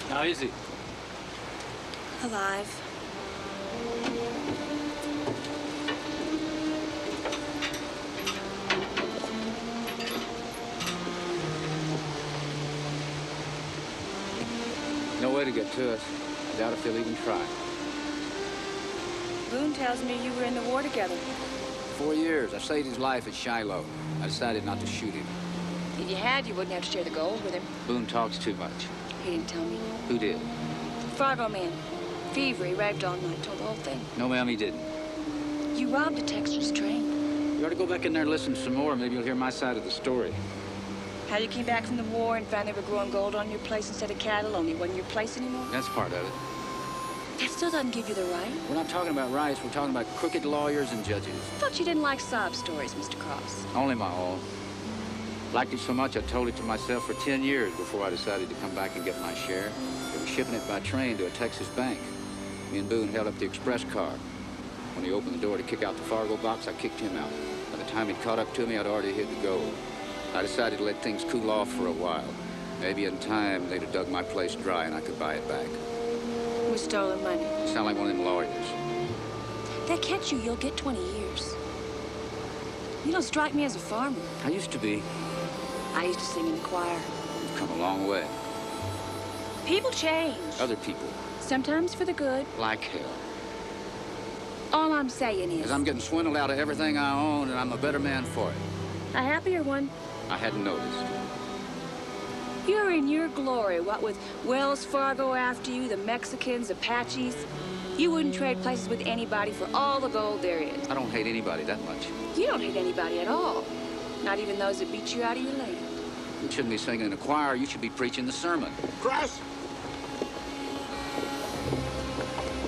How is he? Alive. No way to get to us. I doubt if they'll even try. Boone tells me you were in the war together. 4 years. I saved his life at Shiloh. I decided not to shoot him. If you had, you wouldn't have to share the gold with him. Boone talks too much. He didn't tell me. Who did? Fargo man. Fever, he raved all night, told the whole thing. No, ma'am, he didn't. You robbed a Texas train. You ought to go back in there and listen some more. Maybe you'll hear my side of the story. How you came back from the war and found they were growing gold on your place instead of cattle, only wasn't your place anymore? That's part of it. That still doesn't give you the right. We're not talking about rights. We're talking about crooked lawyers and judges. I thought you didn't like sob stories, Mr. Cross. Only my own. Liked it so much I told it to myself for 10 years before I decided to come back and get my share. They were shipping it by train to a Texas bank. Me and Boone held up the express car. When he opened the door to kick out the Fargo box, I kicked him out. By the time he'd caught up to me, I'd already hid the gold. I decided to let things cool off for a while. Maybe in time, they'd have dug my place dry and I could buy it back. With stolen money. You sound like one of them lawyers. If they catch you, you'll get 20 years. You don't strike me as a farmer. I used to be. I used to sing in the choir. You've come a long way. People change. Other people. Sometimes for the good. Like hell. All I'm saying is... Because I'm getting swindled out of everything I own, and I'm a better man for it. A happier one. I hadn't noticed. You're in your glory, what with Wells Fargo after you, the Mexicans, Apaches. You wouldn't trade places with anybody for all the gold there is. I don't hate anybody that much. You don't hate anybody at all. Not even those that beat you out of your land. You shouldn't be singing in the choir. You should be preaching the sermon. Cross!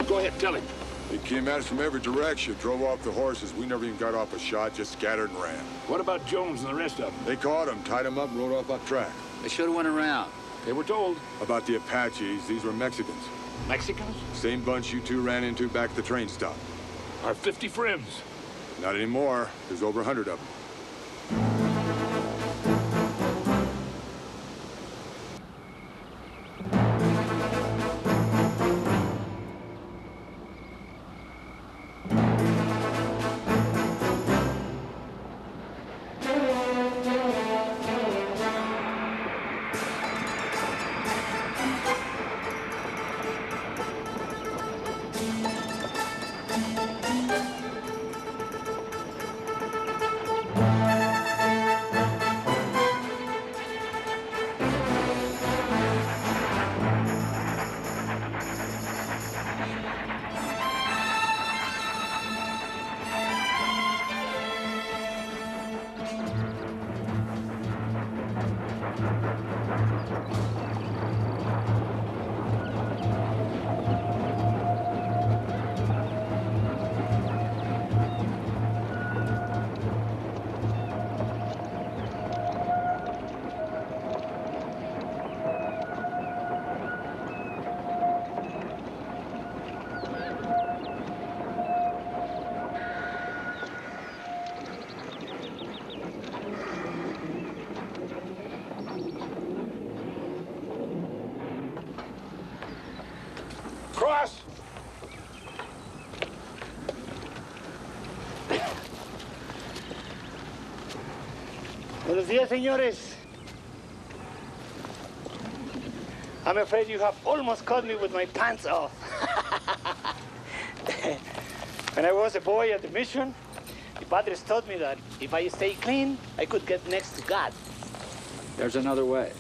Go ahead, tell him. They came at us from every direction, drove off the horses. We never even got off a shot, just scattered and ran. What about Jones and the rest of them? They caught him, tied him up, and rode off that track. They should have went around. They were told. About the Apaches, these were Mexicans. Mexicans? Same bunch you two ran into back at the train stop. Our 50 friends. Not anymore. There's over 100 of them. Cross! Buenos días, señores. I'm afraid you have almost caught me with my pants off. When I was a boy at the mission, the padres taught me that if I stay clean, I could get next to God. There's another way.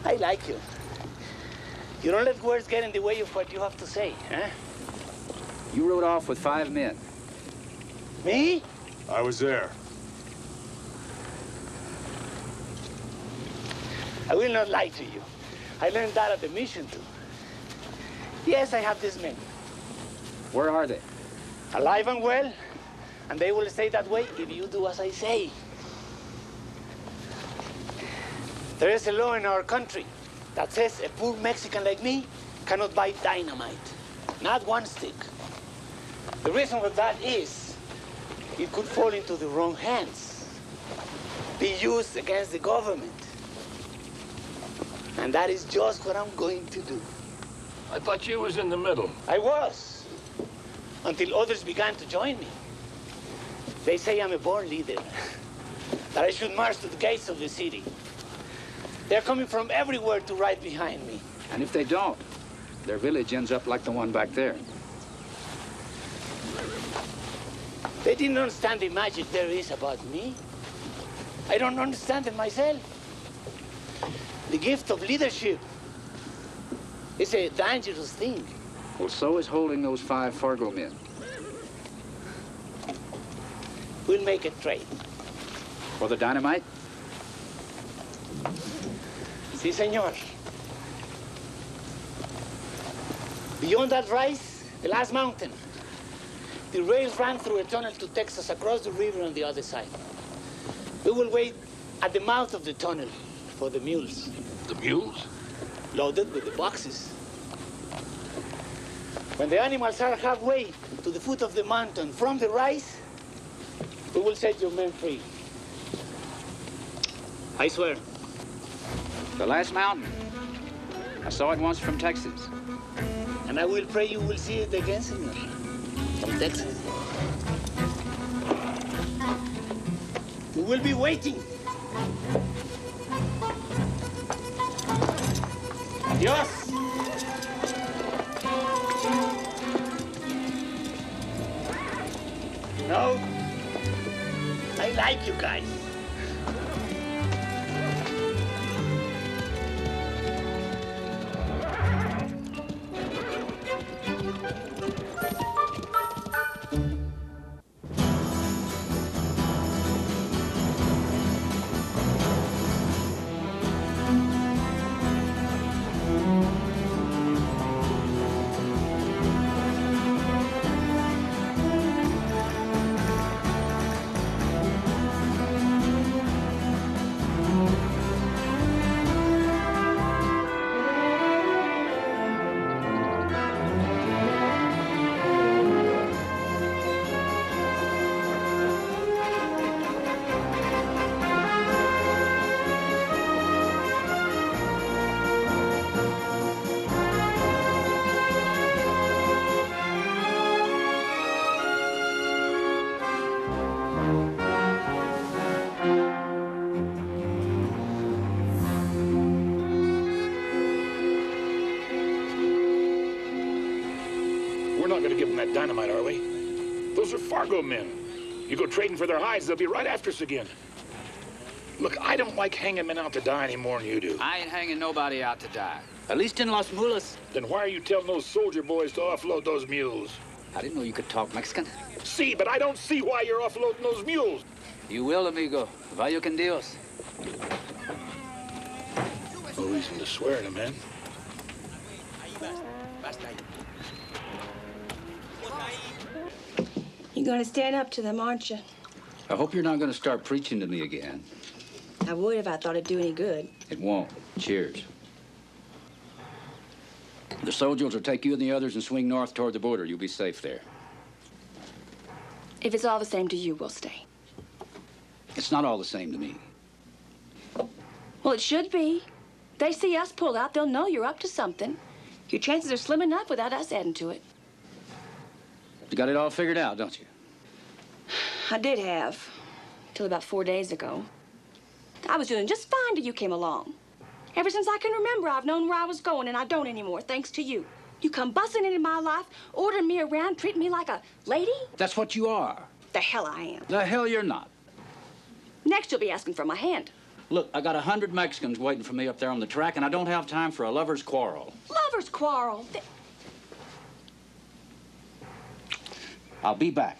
I like you. You don't let words get in the way of what you have to say, huh? You rode off with 5 men. Me? I was there. I will not lie to you. I learned that at the mission, too. Yes, I have these men. Where are they? Alive and well, and they will stay that way if you do as I say. There is a law in our country that says a poor Mexican like me cannot buy dynamite. Not one stick. The reason for that is it could fall into the wrong hands, be used against the government. And that is just what I'm going to do. I thought you was in the middle. I was, until others began to join me. They say I'm a born leader, that I should march to the gates of the city. They're coming from everywhere to ride behind me. And if they don't, their village ends up like the one back there. They didn't understand the magic there is about me. I don't understand it myself. The gift of leadership is a dangerous thing. Well, so is holding those 5 Fargo men. We'll make a trade. For the dynamite? Si, senor. Beyond that rise, the last mountain, the rails ran through a tunnel to Texas across the river on the other side. We will wait at the mouth of the tunnel for the mules. The mules? Loaded with the boxes. When the animals are halfway to the foot of the mountain from the rise, we will set your men free. I swear. The last mountain. I saw it once from Texas. And I will pray you will see it again, senor. From Texas. We will be waiting. Adios. No, I like you guys. We're not going to give them that dynamite, are we? Those are Fargo men. You go trading for their hides, they'll be right after us again. Look, I don't like hanging men out to die any more than you do. I ain't hanging nobody out to die. At least in Las Mulas. Then why are you telling those soldier boys to offload those mules? I didn't know you could talk Mexican. See, but I don't see why you're offloading those mules. You will, amigo. Vaya con Dios. No reason to swear at a man. You're gonna stand up to them, aren't you? I hope you're not going to start preaching to me again. I would if I thought it'd do any good. It won't. Cheers. The soldiers will take you and the others and swing north toward the border. You'll be safe there. If it's all the same to you, we'll stay. It's not all the same to me. Well, it should be. They see us pull out, they'll know you're up to something. Your chances are slim enough without us adding to it. You got it all figured out, don't you? I did have, till about 4 days ago. I was doing just fine till you came along. Ever since I can remember, I've known where I was going, and I don't anymore, thanks to you. You come busting into my life, ordering me around, treating me like a lady? That's what you are. The hell I am. The hell you're not. Next, you'll be asking for my hand. Look, I got 100 Mexicans waiting for me up there on the track, and I don't have time for a lover's quarrel. Lover's quarrel? I'll be back.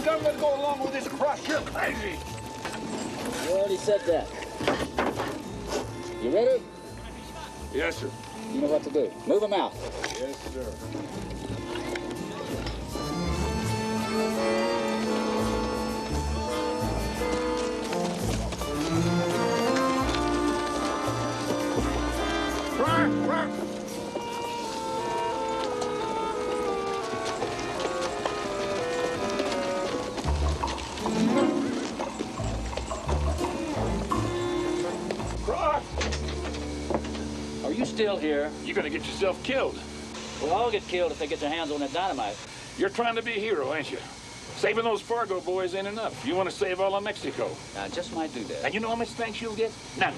I'm gonna go along with this crush. You're crazy. You already said that. You ready? Yes, sir. You know what to do. Move them out. Yes, sir. Still here. You're gonna get yourself killed. Well, I'll get killed if they get their hands on that dynamite. You're trying to be a hero, ain't you? Saving those Fargo boys ain't enough. You want to save all of Mexico. I just might do that. And you know how much thanks you'll get? None.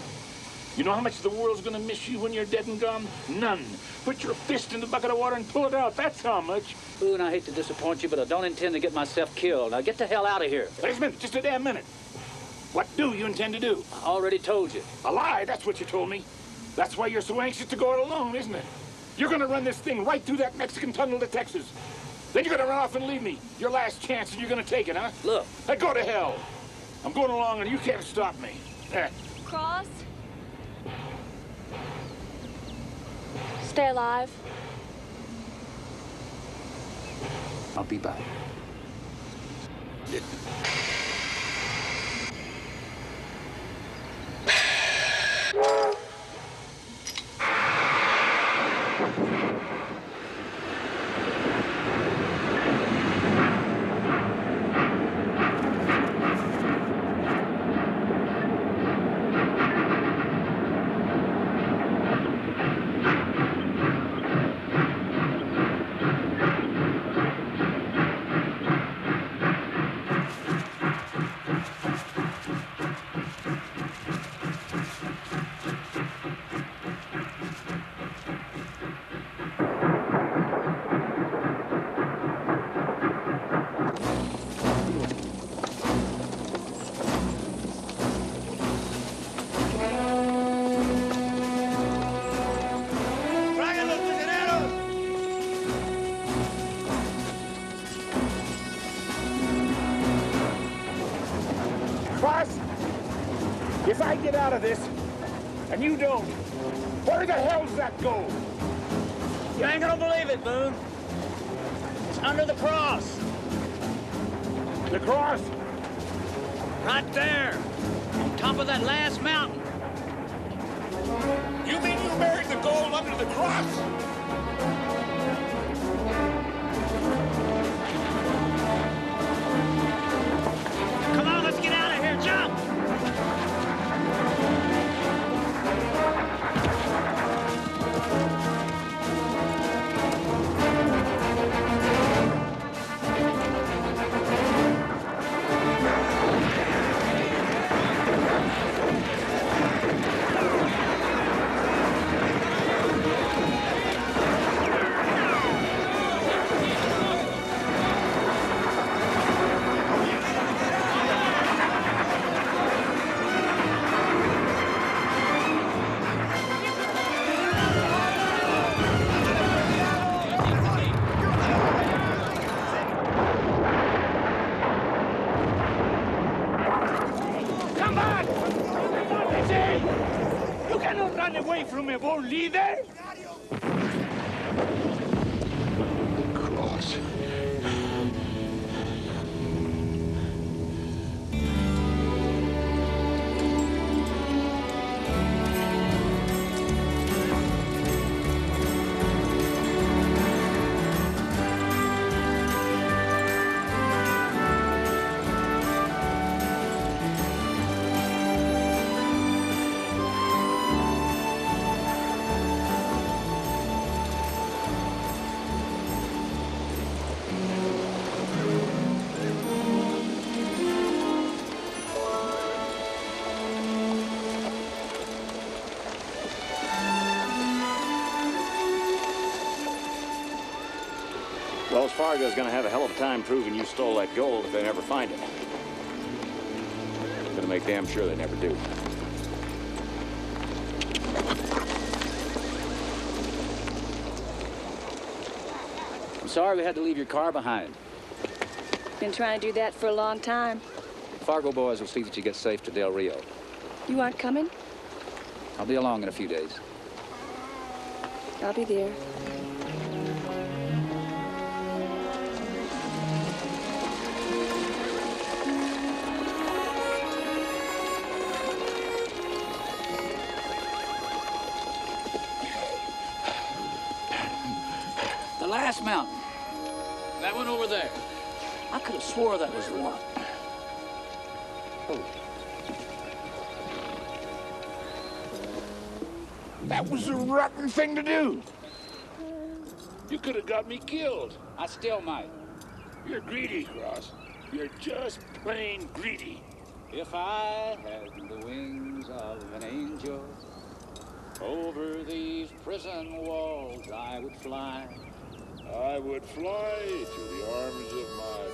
You know how much the world's gonna miss you when you're dead and gone? None. Put your fist in the bucket of water and pull it out. That's how much. Boone, I hate to disappoint you, but I don't intend to get myself killed. Now get the hell out of here. Wait a minute, just a damn minute. What do you intend to do? I already told you. A lie, that's what you told me. That's why you're so anxious to go it alone, isn't it? You're gonna run this thing right through that Mexican tunnel to Texas. Then you're gonna run off and leave me. Your last chance, and you're gonna take it, huh? Look. Hey, go to hell. I'm going along, and you can't stop me. Cross? Stay alive. I'll be back. If I get out of this, and you don't, where the hell's that gold? You ain't gonna believe it, Boone. It's under the cross. The cross? Right there, on top of that last mountain. You mean you buried the gold under the cross? Come on, let's get out of here. Jump! away from a bold leader? Cross. Wells Fargo's gonna have a hell of a time proving you stole that gold if they never find it. Gonna make damn sure they never do. I'm sorry we had to leave your car behind. Been trying to do that for a long time. Fargo boys will see that you get safe to Del Rio. You aren't coming? I'll be along in a few days. I'll be there. The last mountain. That one over there. I could have swore that was the one. That was a rotten thing to do. You could have got me killed. I still might. You're greedy, Cross. You're just plain greedy. If I had the wings of an angel, over these prison walls I would fly. I would fly to the arms of my